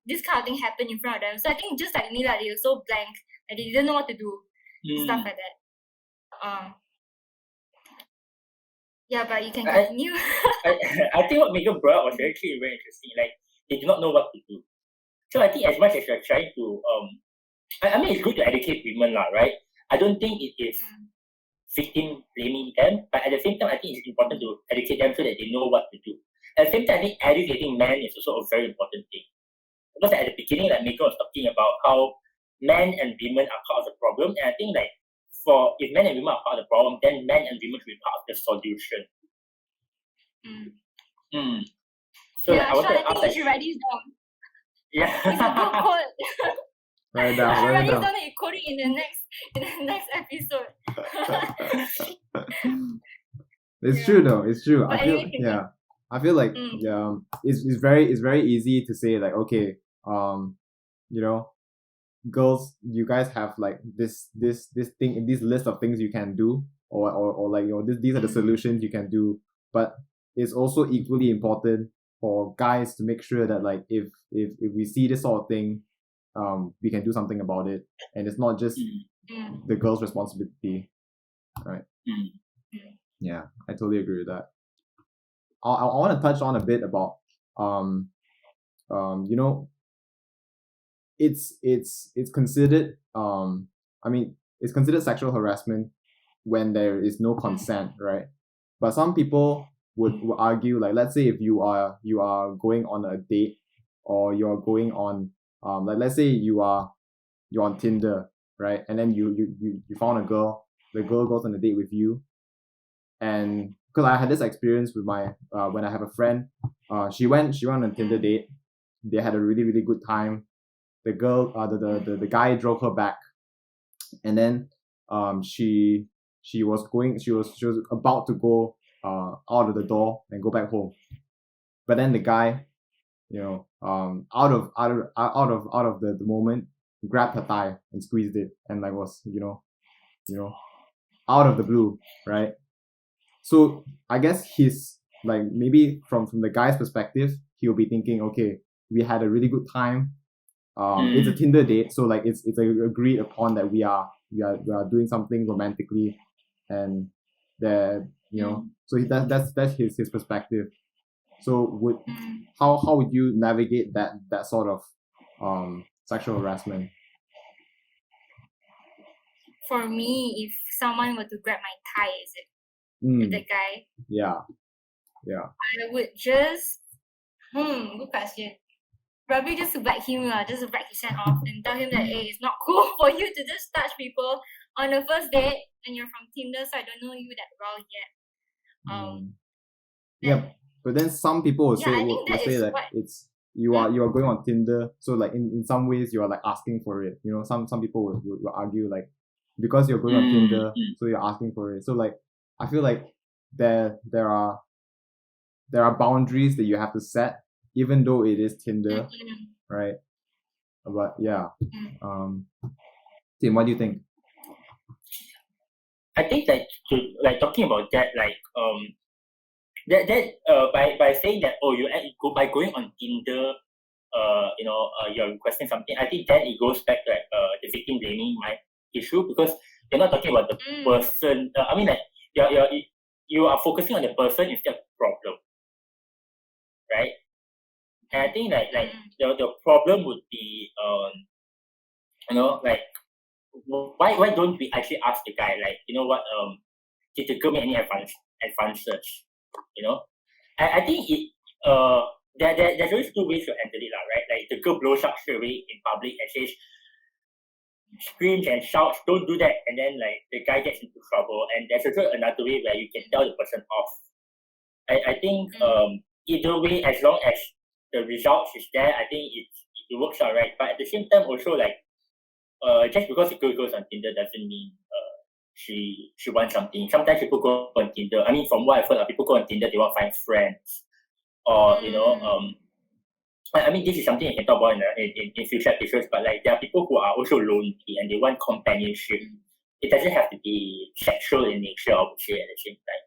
this kind of thing happen in front of them. So I think just like me, like, they were so blank and they didn't know what to do, stuff like that. Yeah, but you can continue. I think what Megan brought up was actually very interesting. Like, they do not know what to do. So I think as much as you're trying to I mean, it's good to educate women, right? I don't think it is victim blaming them, but at the same time, I think it's important to educate them so that they know what to do. At the same time, I think educating men is also a very important thing. Because at the beginning, like Megan was talking about how men and women are part of the problem, and I think like if men and women are part of the problem, then men and women should be part of the solution. So yeah, I think you should write this down. Yeah. It's a good quote. Write down. Write this down and you quote it in the next episode. It's true though. It's true. But I feel like it's very easy to say like, okay, girls, you guys have like this thing, this list of things you can do, or like these are the solutions you can do. But it's also equally important for guys to make sure that like if we see this sort of thing, we can do something about it, and it's not just the girl's responsibility, right? Yeah, I totally agree with that. I want to touch on a bit about it's considered it's considered sexual harassment when there is no consent, right? But some people would argue, like, let's say if you are going on a date, or you're going on like, let's say you're on Tinder, right? And then you found a girl, the girl goes on a date with you, and because I had this experience with my when I have a friend, she went on a Tinder date, they had a really, really good time. The girl, the guy drove her back, and then she was about to go out of the door and go back home, but then the guy, out of the moment, grabbed her thigh and squeezed it, and like was out of the blue, right? So I guess he's like, maybe from the guy's perspective, he'll be thinking, okay, we had a really good time. It's a Tinder date, so like it's agreed upon that we are doing something romantically, and that so that's his perspective. So how would you navigate that sort of sexual harassment? For me, if someone were to grab my thigh, is it? With the guy? Yeah. I would just Good question. Probably just to back him, just to back his hand off and tell him that hey, it's not cool for you to just touch people on the first date and you're from Tinder, so I don't know you that well yet. Yeah, but then some people will Yeah, say I will think that say is that what. it's you are going on Tinder, so like in some ways you are like asking for it. You know, some people will argue like because you're going on Tinder, so you're asking for it. So like I feel like there are boundaries that you have to set, even though it is Tinder, right? But yeah, Tim, what do you think? I think that talking about that, by saying that by going on Tinder, you're requesting something. I think then it goes back to the victim blaming my issue, because you're not talking about the person. I mean, like you are focusing on the person instead of the problem, right? And I think the problem would be why don't we actually ask the guy, like, you know what, did the girl make any advances? You know, I think there's always two ways to handle it, right? Like the girl blows up straight away in public and says, screams and shouts, don't do that, and then like the guy gets into trouble. And there's also another way where you can tell the person off. I think either way, as long as the results is there, I think it works out, right? But at the same time, also like just because a girl goes on Tinder doesn't mean she wants something. Sometimes people go on Tinder. I mean, from what I've heard, people go on Tinder, they want to find friends, or I mean, this is something I can talk about in future episodes. But like, there are people who are also lonely and they want companionship. It doesn't have to be sexual in nature, I would say, at the same time.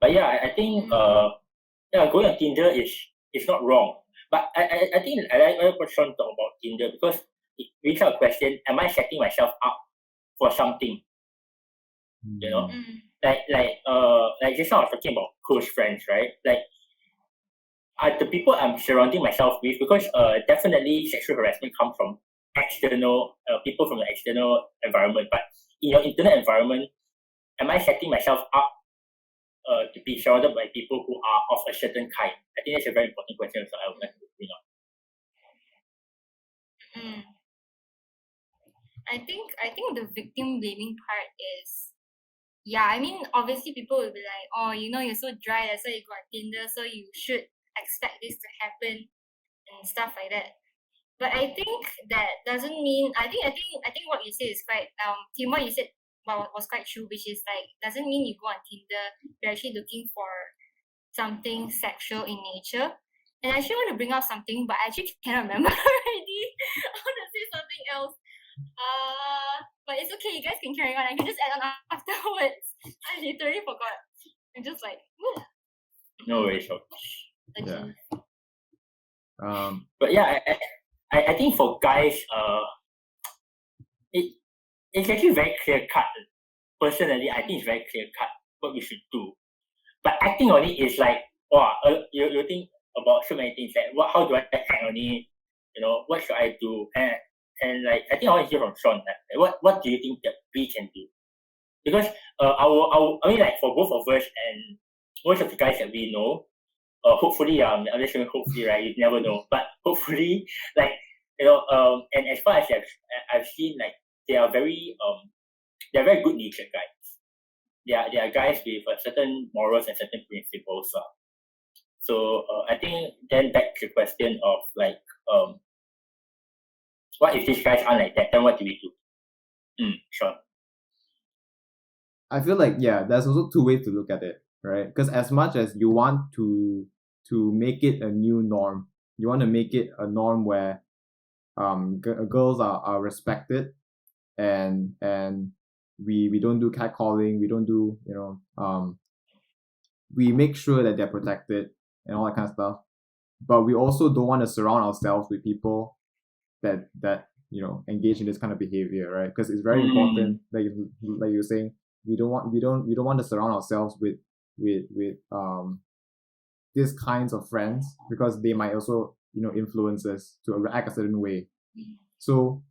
But yeah, I think going on Tinder is not wrong. But I think I like what Sean talked about Tinder, because it brings out a question: am I setting myself up for something? You know, like just now I was talking about close friends, right? Like, are the people I'm surrounding myself with, because definitely sexual harassment comes from external people from the external environment. But in your internal environment, am I setting myself up to be surrounded by people who are of a certain kind? I think that's a very important question, so I would like to bring up. I think the victim blaming part is, yeah, I mean, obviously people will be like, oh, you know, you're so dry, that's why you got Tinder, so you should expect this to happen and stuff like that. But I think that doesn't mean, I think what you said is quite Tim, what you said was quite true, which is like, doesn't mean you go on Tinder you're actually looking for something sexual in nature. And I actually want to bring up something, but I actually cannot remember already. I want to say something else. But it's okay, you guys can carry on. I can just add on afterwards. I literally forgot. I'm just like, whew. No worries. Okay. Yeah. But yeah, I think for guys, it's actually very clear cut. Personally, I think it's very clear cut what we should do. But acting on it is like, wow, you think about so many things. Like, how do I act on it? You know, what should I do? And like, I think I want to hear from Sean. Like, what do you think that we can do? Because I mean, like, for both of us and most of the guys that we know, hopefully, I'm just saying hopefully, right? You never know, but hopefully, like, you know, and as far as I've seen, like, they are very good natured guys. They are guys with certain morals and certain principles. So I think then back to the question of like, what if these guys aren't like that? Then what do we do? Sure. I feel like, yeah, there's also two ways to look at it, right? Because as much as you want to make it a new norm, you want to make it a norm where girls are respected, and we don't do catcalling, we don't do, you know, we make sure that they're protected and all that kind of stuff. But we also don't want to surround ourselves with people that you know engage in this kind of behavior, right? Because it's very important, like you're saying, we don't want to surround ourselves with these kinds of friends, because they might also, you know, influence us to act a certain way. So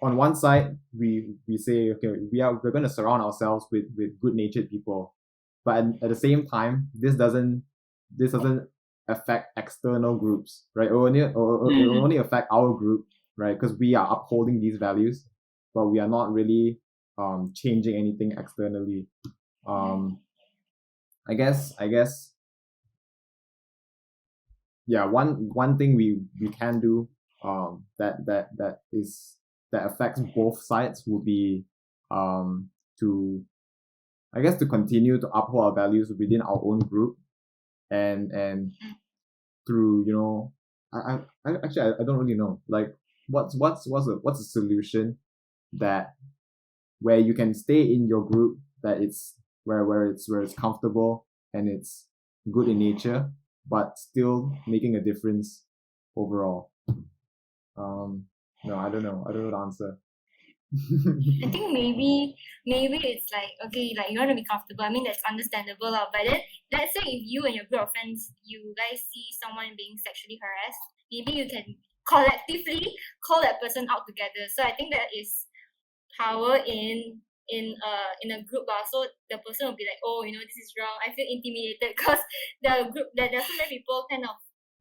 on one side, we say, okay, we're going to surround ourselves with good natured people, but at the same time, this doesn't affect external groups, right? It will only affect our group, right? Because we are upholding these values, but we are not really changing anything externally. I guess yeah, one thing we can do that affects both sides would be to continue to uphold our values within our own group, and through, you know, I actually I don't really know, like what's a solution that where you can stay in your group, that it's where it's comfortable and it's good in nature, but still making a difference overall. No, I don't know the answer. I think maybe it's like, okay, like you want to be comfortable. I mean, that's understandable, but then let's say if you and your group of friends, you guys see someone being sexually harassed, maybe you can collectively call that person out together. So I think that is power in a group, so the person will be like, oh, you know, this is wrong. I feel intimidated because the group that there's so many people kind of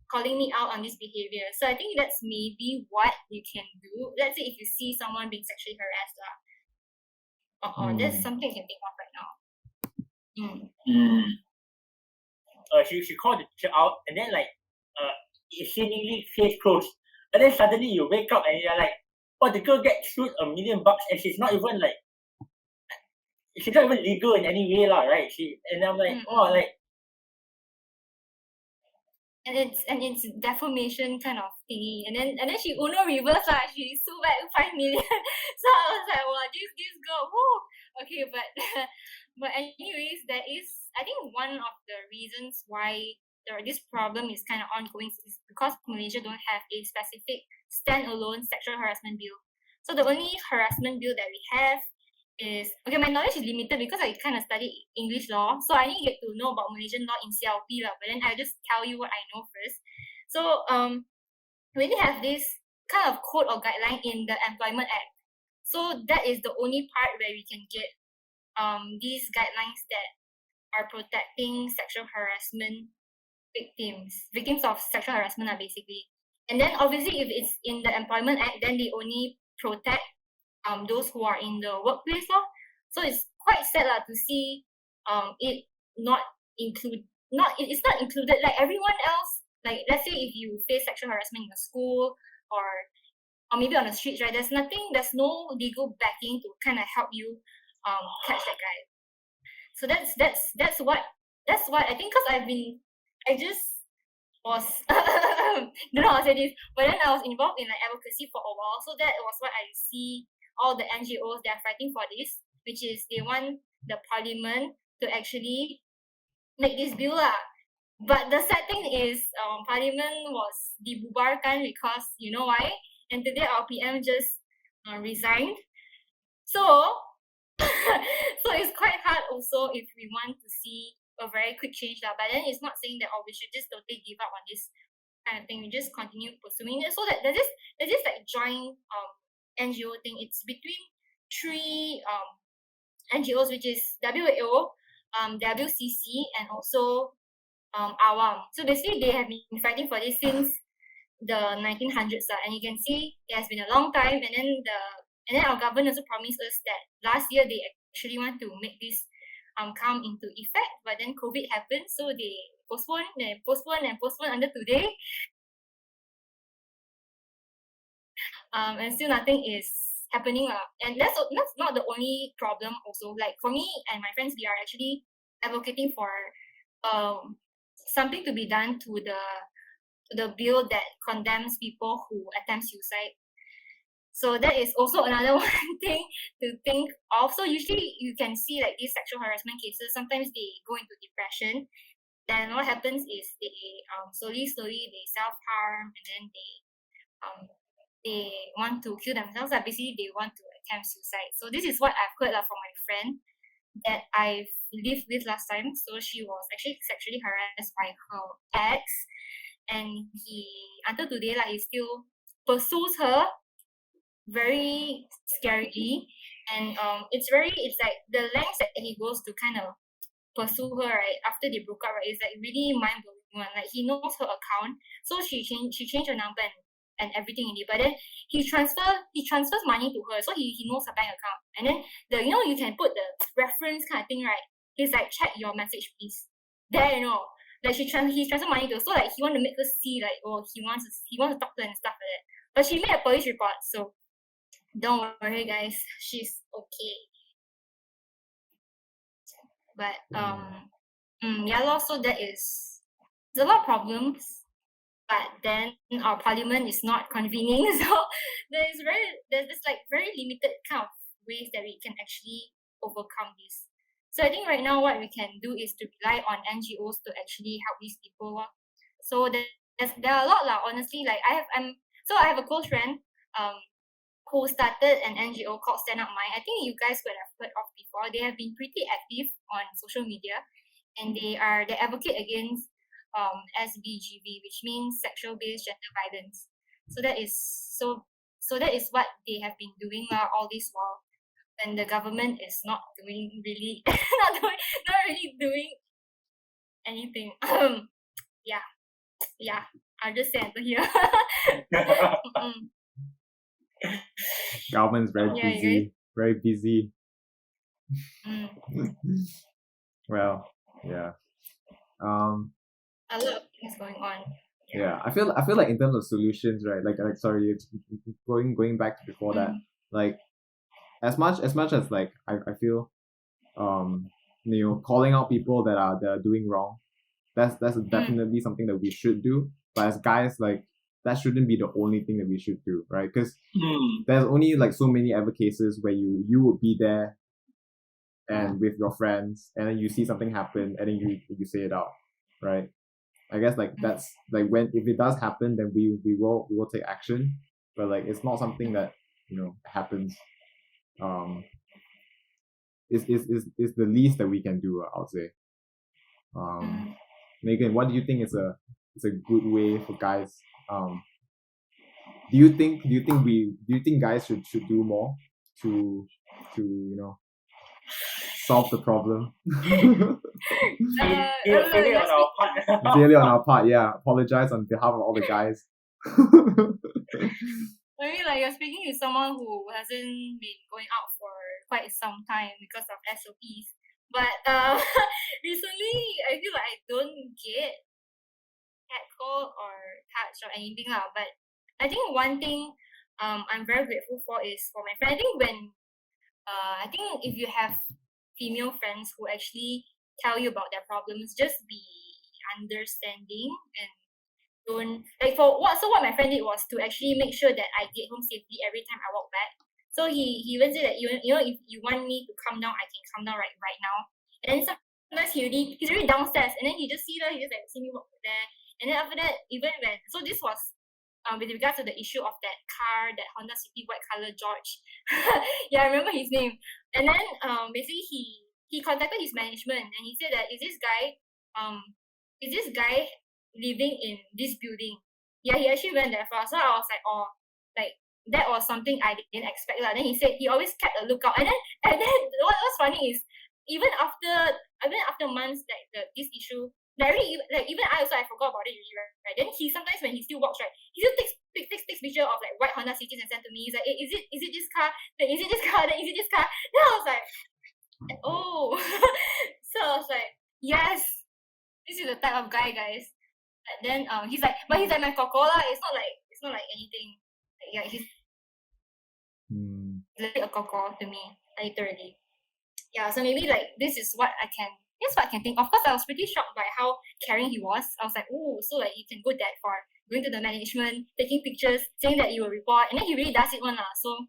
calling me out on this behavior. So I think that's maybe what you can do. Let's say if you see someone being sexually harassed, that's something you can think of right now. She called the teacher out, and then like seemingly case closed, and then suddenly you wake up and you're like, oh, the girl gets sued $1 million, and she's not even legal in any way, right? And I'm like, oh, like. And it's defamation kind of thingy, and then she Uno reverse she sued back 5 million. So I was like, wow, this girl, whoo. Okay, but anyways, that is, I think, one of the reasons why this problem is kind of ongoing is because Malaysia don't have a specific standalone sexual harassment bill. So the only harassment bill that we have is, okay, my knowledge is limited because I kind of studied English law, so I need to get to know about Malaysian law in CLP, but then I'll just tell you what I know first. So we really have this kind of code or guideline in the Employment Act. So that is the only part where we can get these guidelines that are protecting sexual harassment victims of sexual harassment basically. And then obviously if it's in the Employment Act, then they only protect those who are in the workplace. So it's quite sad to see it it's not included like everyone else. Like, let's say if you face sexual harassment in a school or maybe on the streets, right? There's no legal backing to kind of help you catch that guy. So that's what I think, because I just was don't know how to say this, but then I was involved in like advocacy for a while. So that was what I see all the NGOs, they are fighting for this, which is they want the parliament to actually make this bill But the sad thing is, parliament was dibubarkan because you know why? And today our PM just resigned. So so it's quite hard also if we want to see a very quick change But then it's not saying that we should just totally give up on this kind of thing. We just continue pursuing it. So that there's this like joint NGO thing. It's between 3 NGOs, which is WAO, WCC, and also AWAM. So basically, they have been fighting for this since the 1900s, and you can see it has been a long time. And then our government also promised us that last year they actually want to make this come into effect, but then COVID happened, so they postponed until today. And still nothing is happening. And that's not the only problem also. Like for me and my friends, we are actually advocating for something to be done to the bill that condemns people who attempt suicide. So that is also another one thing to think of. So usually you can see like these sexual harassment cases, sometimes they go into depression. Then what happens is they slowly they self-harm, and then they want to kill themselves. Basically, they want to attempt suicide. So this is what I've heard from my friend that I've lived with last time. So she was actually sexually harassed by her ex, and he until today he still pursues her very scarily, and it's like the lengths that he goes to kind of pursue her right after they broke up, right, is like really mind blowing. one. Like he knows her account, so she changed her number and everything in it. But then he transfers money to her, so he knows her bank account. And then you can put the reference kind of thing, right? He's like, check your message, please. There, like he transfer money to her, so like he want to make her see like, oh, he wants to talk to her and stuff like that. But she made a police report, so don't worry, guys, she's okay. But yeah, also that is there's a lot of problems. But then our parliament is not convening, so there's like very limited kind of ways that we can actually overcome this. So I think right now what we can do is to rely on NGOs to actually help these people. So there are a lot honestly. Like I have a close friend who started an NGO called Stand Up Mind. I think you guys would have heard of before. They have been pretty active on social media, and they advocate against SBGV, which means sexual-based gender violence. So that is what they have been doing all this while, and the government is not doing really not really doing anything. Yeah, I'll just say until here. Government's very busy, very busy. Well, yeah. A lot of things going on. Yeah, I feel like in terms of solutions, right? Like sorry, it's going back to before that. Like as much as like I feel, calling out people that are doing wrong, that's definitely something that we should do. But as guys, like that shouldn't be the only thing that we should do, right? Because there's only like so many ever cases where you would be there and with your friends, and then you see something happen, and then you say it out, right? I guess like that's like if it does happen, then we will take action, but like it's not something that happens. Is the least that we can do, I would say. Megan, what do you think is a good way for guys? Do you think guys should do more to solve the problem? Failure on our part. Failure on our part, yeah. Apologize on behalf of all the guys. I mean, like you're speaking to someone who hasn't been going out for quite some time because of SOPs. But recently, I feel like I don't get catcalled or touched or anything lah. But I think one thing I'm very grateful for is for my friend. I think if you have female friends who actually tell you about their problems, just be understanding and don't like what my friend did was to actually make sure that I get home safely every time I walk back. So he even said that if you want me to come down, I can come down right now. And then sometimes he's already downstairs, and then he just see me walk there. And then after that, so this was with regards to the issue of that car, that Honda City white color George. Yeah, I remember his name. And then basically he contacted his management, and he said that is this guy living in this building? Yeah, he actually went there first. So I was like, oh, like that was something I didn't expect. Then he said he always kept a lookout. And then what was funny is even after months this issue, even I also I forgot about it really, right? Then he sometimes when he still walks, right, he still takes picture of like white Honda Cities and send to me. He's like, hey, is it this car? Like, is it this car? Then is it this car? Then I was like, oh. So I was like, yes, this is the type of guy, guys. But then he's like my Coca-Cola. It's not like anything. Like, yeah, he's like a Coca to me, literally. Yeah, so maybe like this is what I can think. Of course, I was pretty shocked by how caring he was. I was like, oh, so like you can go that far, going to the management, taking pictures, saying that you will report, and then he really does it one. So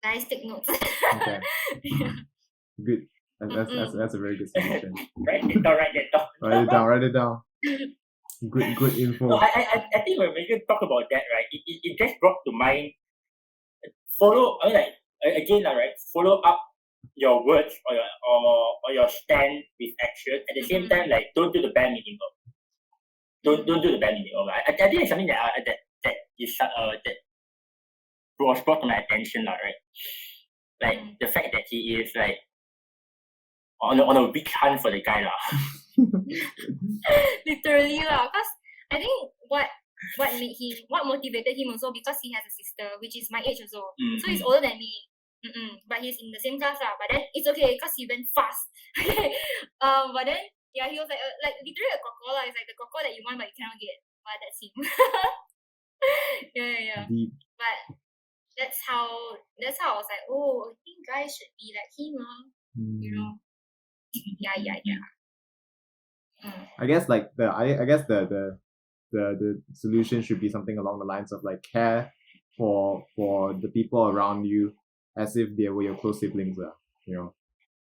guys, take notes. Okay. Yeah. Good. That's a very good solution. Write it down. Write it down. Good info. No, I think when we talk about that, right, it just brought to mind follow up your words or your stand with action. At the same time, like don't do the bare minimum. Don't do the bare minimum. I think it's something that was brought to my attention, right? Like the fact that he is like on a witch hunt for the guy lah. Literally lah, because I think what motivated him also because he has a sister which is my age also, so he's older than me. But he's in the same class lah. But then it's okay because he went fast. But then yeah, he was like literally a coco lah. It's like the coco that you want but you cannot get. But that's him. yeah. But that's how I was like, oh, I think guys should be like him, you know. Yeah. I guess like the solution should be something along the lines of like care for the people around you as if they were your close siblings, you know.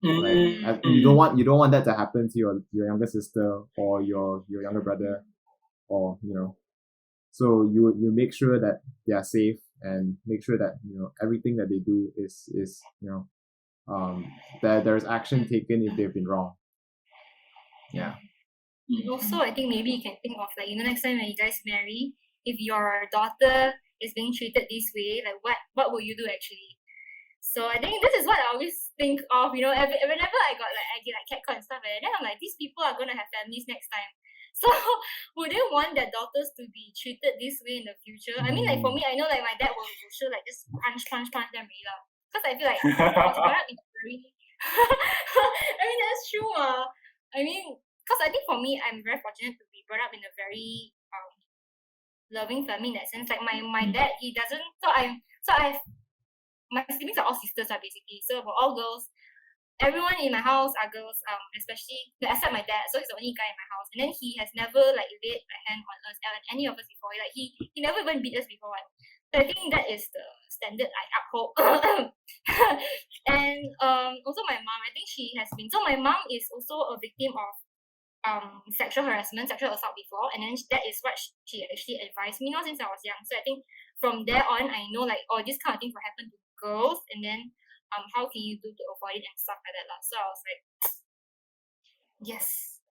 Like you don't want that to happen to your younger sister or your younger brother, or you know. So you make sure that they are safe and make sure that you know everything that they do is you know that there's action taken if they've been wrong. Yeah. Also, I think maybe you can think of like, you know, next time when you guys marry, if your daughter is being treated this way, like what will you do actually? So I think this is what I always think of, you know, whenever I get like catcall and stuff, and then I'm like, these people are gonna have families next time. So would they want their daughters to be treated this way in the future? I mean, like for me, I know like my dad will sure like just punch them really loud. Because I feel like I was brought up in a very I mean that's true. I mean, because I think for me, I'm very fortunate to be brought up in a very loving family in that sense. Like my dad, he doesn't. My siblings are all sisters, basically. So for all girls, everyone in my house are girls. Especially except my dad. So he's the only guy in my house, and then he has never like laid a hand on us, any of us before. Like he never even beat us before. So I think that is the standard I uphold. And also my mom, I think she has been. So my mom is also a victim of sexual harassment, sexual assault before, and then that is what she actually advised me now since I was young. So I think from there on, I know like, oh, this kind of things will happen to girls, and then how can you do to avoid it and stuff like that lah. So I was like, yes.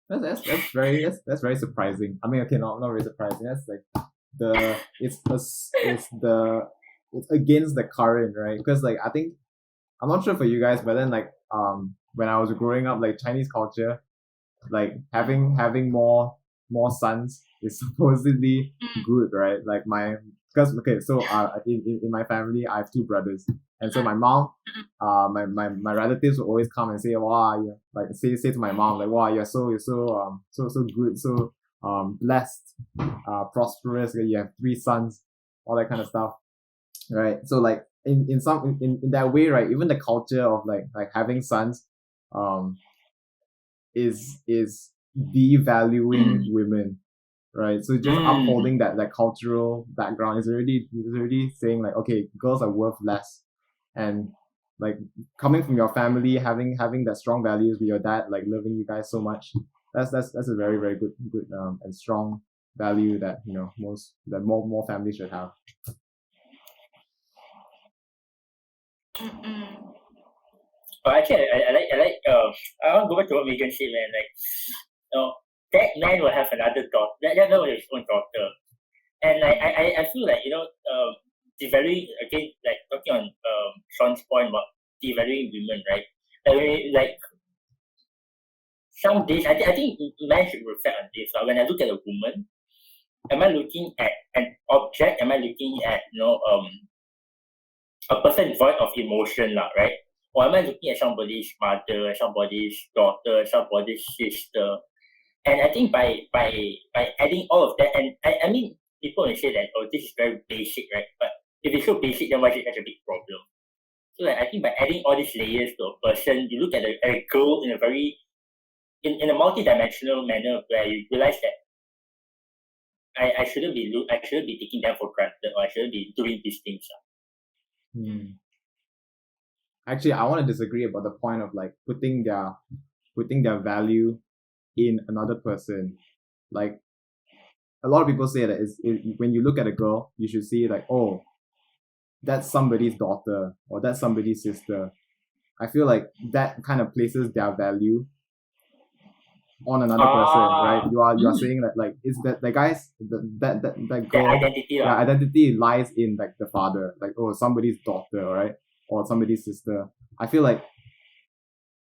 That's very surprising. I mean, okay, not very surprising. That's like it's against the current, right? Because like I think I'm not sure for you guys, but then like when I was growing up, like Chinese culture, like having more sons is supposedly good, right? Like in my family I have two brothers, and so my mom, my relatives will always come and say, wow, yeah, like say to my mom like, wow, you're so good, so blessed, prosperous, you have 3 sons, all that kind of stuff, right? So like in that way, right, even the culture of like having sons is devaluing women, right? So just upholding that cultural background is already saying like, okay, girls are worth less. And like coming from your family, having that strong values with your dad, like loving you guys so much, that's a very, very good and strong value that, you know, more families should have. Actually, I like I want to go back to what Megan said, man. Like, you know, that man will have another daughter. That man will have his own daughter, and like I feel like, you know, devaluing again, like talking on Sean's point about devaluing women, right? Like some days I think men should reflect on this. When I look at a woman, am I looking at an object? Am I looking at, you know, a person void of emotion, right? Or am I looking at somebody's mother, somebody's daughter, somebody's sister? And I think by adding all of that, and I mean, people will say that, oh, this is very basic, right? But if it's so basic, then why is it such a big problem? So like, I think by adding all these layers to a person, you look at a girl in a very in a multi-dimensional manner, where you realize that I shouldn't be taking them for granted, or I shouldn't be doing these things. Actually, I want to disagree about the point of like putting their value in another person. Like a lot of people say that when you look at a girl, you should see like, oh, that's somebody's daughter or that's somebody's sister. I feel like that kind of places their value on another person, right? You are saying that like, is that the guys that girl, identity lies in like the father, like, oh, somebody's daughter, right, or somebody's sister. I feel like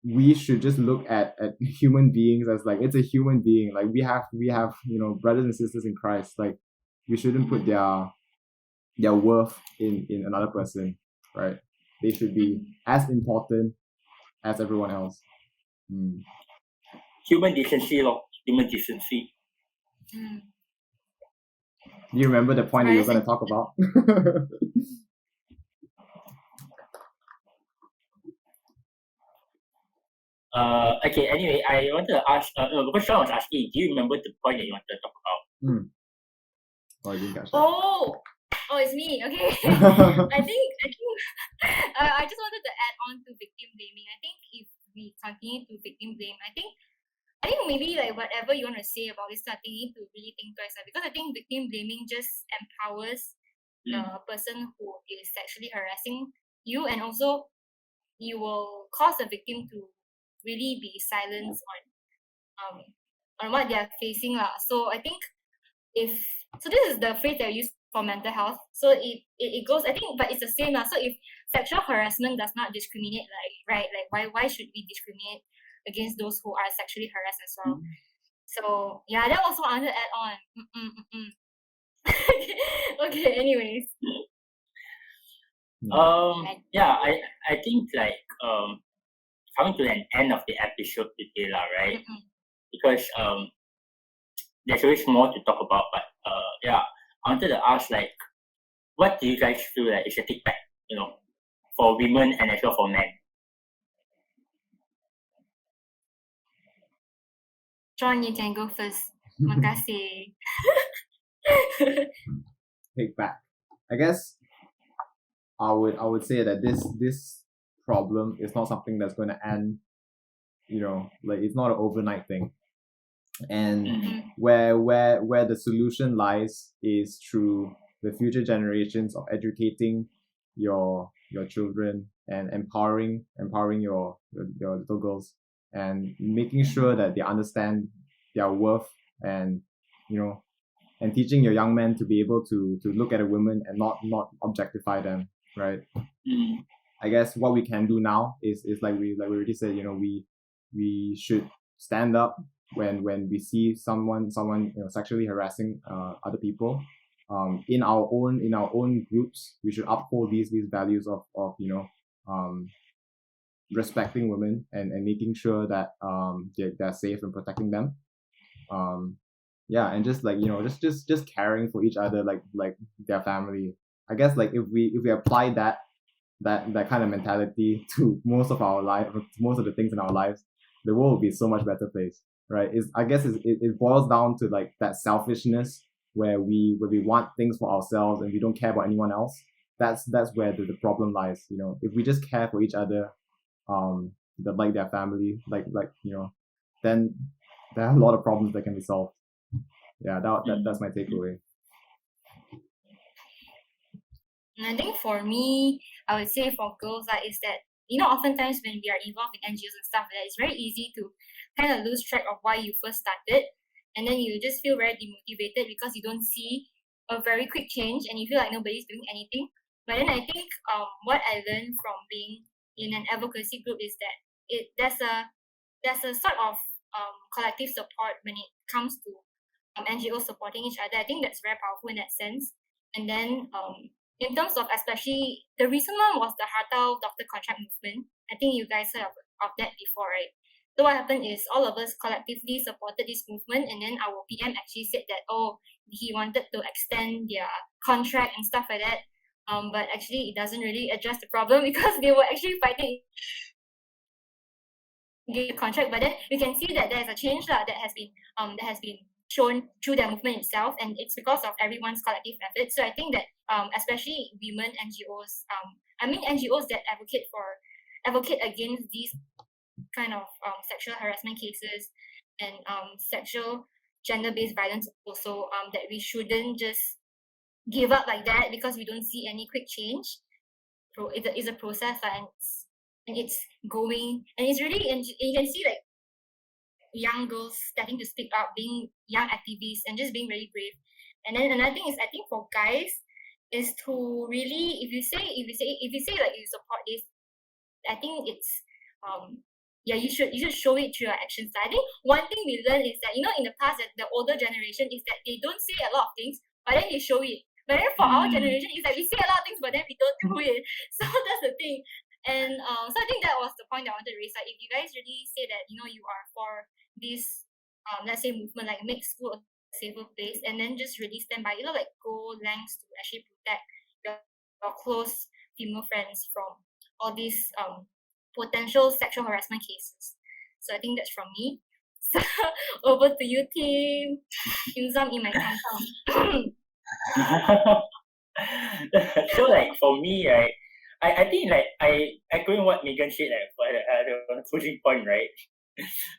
we should just look at human beings as like it's a human being. Like we have brothers and sisters in Christ. Like we shouldn't put their worth in another person, right? They should be as important as everyone else. Human decency, human decency. Do you remember the point that you were going to talk about? Okay, anyway, I wanted to ask, because Sean was asking, do you remember the point that you wanted to talk about? Oh, I didn't catch that. Oh, it's me. Okay. I think I just wanted to add on to victim blaming. I think if we continue to victim blame, I think maybe like whatever you want to say about this kind of thing, you need to really think twice, because I think victim blaming just empowers the person who is sexually harassing you, and also you will cause the victim to really be silenced on what they are facing lah. So I think this is the phrase that I use for mental health. So it goes, I think, but it's the same lah. So if sexual harassment does not discriminate, why should we discriminate against those who are sexually harassed as well? So yeah, that was what I wanted to add on. Okay, anyways. Yeah, I think like coming to an end of the episode today, right? Because there's always more to talk about, but yeah, I wanted to ask, like, what do you guys feel like is a take back, for women and as well for men? John, you can go first. Makasih. Take back. I guess I would say that this problem is not something that's going to end, like it's not an overnight thing. And where the solution lies is through the future generations of educating your children and empowering your little girls, and making sure that they understand their worth, and and teaching your young men to be able to look at a woman and not objectify them, right? I guess what we can do now is like we already said, we should stand up when we see someone sexually harassing other people. In our own groups, we should uphold these values of respecting women and making sure that they're safe and protecting them. And just just caring for each other like their family. I guess like if we apply that kind of mentality to most of the things in our lives, the world will be so much better place, right? It boils down to like that selfishness where we want things for ourselves and we don't care about anyone else. That's where the problem lies. If we just care for each other, like their family, then there are a lot of problems that can be solved. Yeah, that's my takeaway. And I think for me, I would say for girls, is that oftentimes when we are involved in NGOs and stuff like that, it's very easy to kind of lose track of why you first started, and then you just feel very demotivated because you don't see a very quick change and you feel like nobody's doing anything. But then I think what I learned from being in an advocacy group is that there's a sort of collective support when it comes to NGOs supporting each other. I think that's very powerful in that sense. And then in terms of, especially the recent one was the Hartal Doctor Contract movement. I think you guys heard of that before, right? So what happened is all of us collectively supported this movement, and then our PM actually said that he wanted to extend their contract and stuff like that. But actually it doesn't really address the problem because they were actually fighting the contract. But then we can see that there's a change that has been shown through the movement itself, and it's because of everyone's collective effort. So I think that especially women NGOs, NGOs that advocate against these kind of sexual harassment cases and sexual gender-based violence also, that we shouldn't just give up like that because we don't see any quick change. It's a process, and it's going, and it's really, and you can see like young girls starting to speak up, being young activists and just being really brave. And then another thing is, I think for guys is to really, if you say like you support this, I think it's you should show it through your actions. I think one thing we learned is that, in the past, that the older generation is that they don't say a lot of things, but then they show it. But then for our generation, it's like we say a lot of things, but then we don't do it. So that's the thing. And so I think that was the point I wanted to raise. Like, if you guys really say that you are for this let's say movement, like make school a safer place, and then just really stand by, like go lengths to actually protect your close female friends from all these potential sexual harassment cases. So I think that's from me. So over to you, Tim. Kim Sam in my town. So like for me, right, I think like I echoing what Megan said, like for the closing point, right,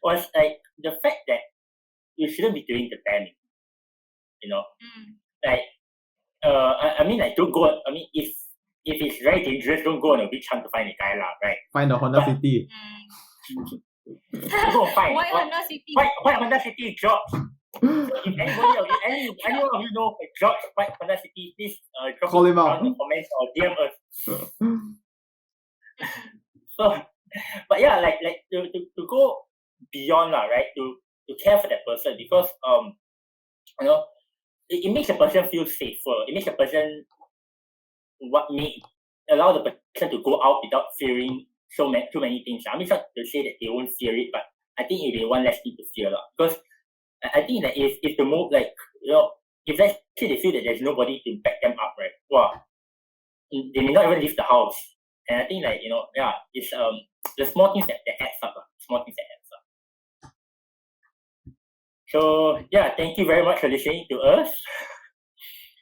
was like the fact that you shouldn't be doing the banning, like I mean, like don't go. I mean, if it's very dangerous, don't go on a beach hunt to find a guy, lah, right? Find the Honda City. Go find. Why Honda City? Why Honda City, George? So if anyone of you know George, why Honda City, please drop Call him out. down in the comments or DM us. So, but yeah, like to go beyond, lah, right? To care for that person, because it makes a person feel safer. It makes a person allow the person to go out without fearing too many things. I mean, it's not to say that they won't fear it, but I think they want less thing to fear, because I think that if the move, like, if let's say they feel that there's nobody to back them up, right? Wow, they may not even leave the house. And I think, like, it's the small things that adds up, small things that adds up. So yeah, thank you very much for listening to us.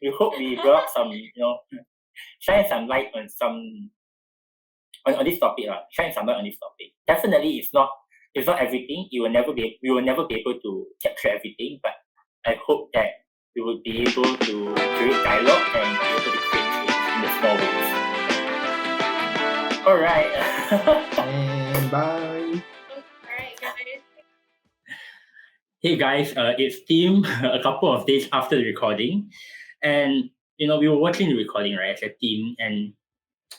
We hope we brought some, shine some light on on this topic, shine some light on this topic. Definitely, it's not everything. We will never be able to capture everything, but I hope that we will be able to create dialogue and be able to create change in the small ways. All right. And bye. Alright, guys. Hey guys, it's Tim. A couple of days after the recording, and we were watching the recording, right, as a team, and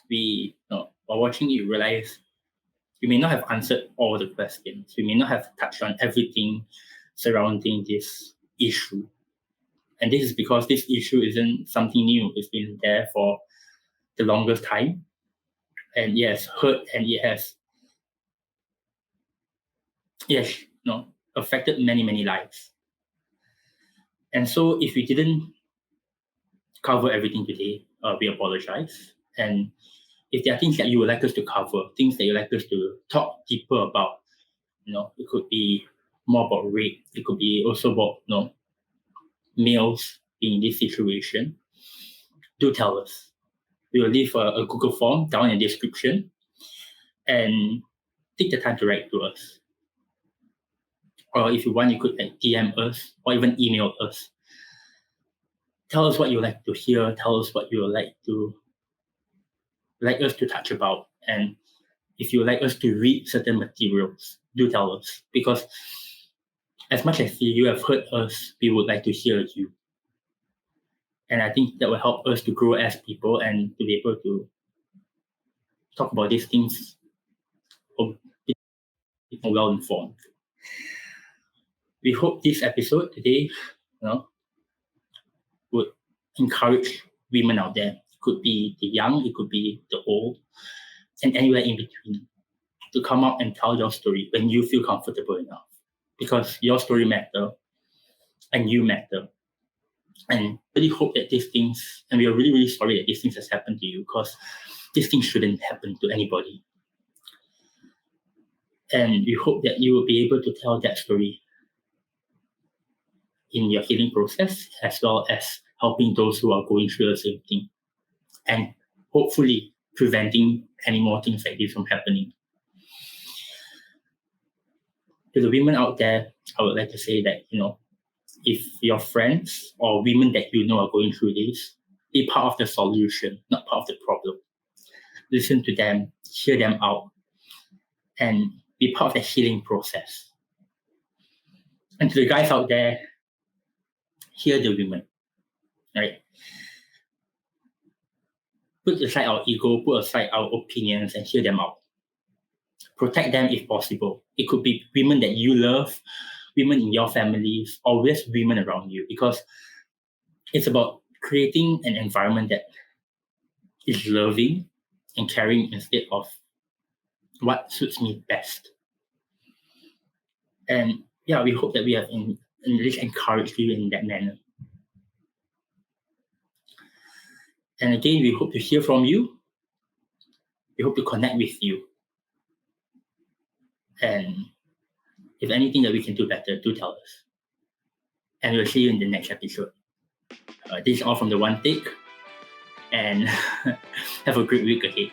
we, while watching it, realized we may not have answered all the questions. We may not have touched on everything surrounding this issue. And this is because this issue isn't something new. It's been there for the longest time. And it has hurt, and it has affected many, many lives. And so if we didn't cover everything today, we apologize. And if there are things that you would like us to cover, things that you'd like us to talk deeper about, it could be more about rape. It could be also about, males being in this situation. Do tell us. We will leave a Google form down in the description, and take the time to write to us. Or if you want, you could DM us or even email us. Tell us what you would like to hear. Tell us what you would like us to touch about. And if you would like us to read certain materials, do tell us. Because as much as you have heard us, we would like to hear you. And I think that will help us to grow as people and to be able to talk about these things more well informed. We hope this episode today, would encourage women out there. It could be the young, it could be the old, and anywhere in between, to come out and tell your story when you feel comfortable enough. Because your story matters, and you matter. And really hope that these things, and we are really, really sorry that these things has happened to you, because these things shouldn't happen to anybody. And we hope that you will be able to tell that story in your healing process, as well as helping those who are going through the same thing, and hopefully preventing any more things like this from happening. To the women out there, I would like to say that, if your friends or women that you know are going through this, be part of the solution, not part of the problem. Listen to them, hear them out, and be part of the healing process. And to the guys out there, hear the women, right? Put aside our ego, put aside our opinions, and hear them out. protect them if possible. It could be women that you love, women in your families, or just women around you, because it's about creating an environment that is loving and caring instead of what suits me best. And yeah, we hope that we have at least encouraged you in that manner. And again, we hope to hear from you. We hope to connect with you. And if anything that we can do better, do tell us. And we'll see you in the next episode. This is all from the One Take. And have a great week ahead.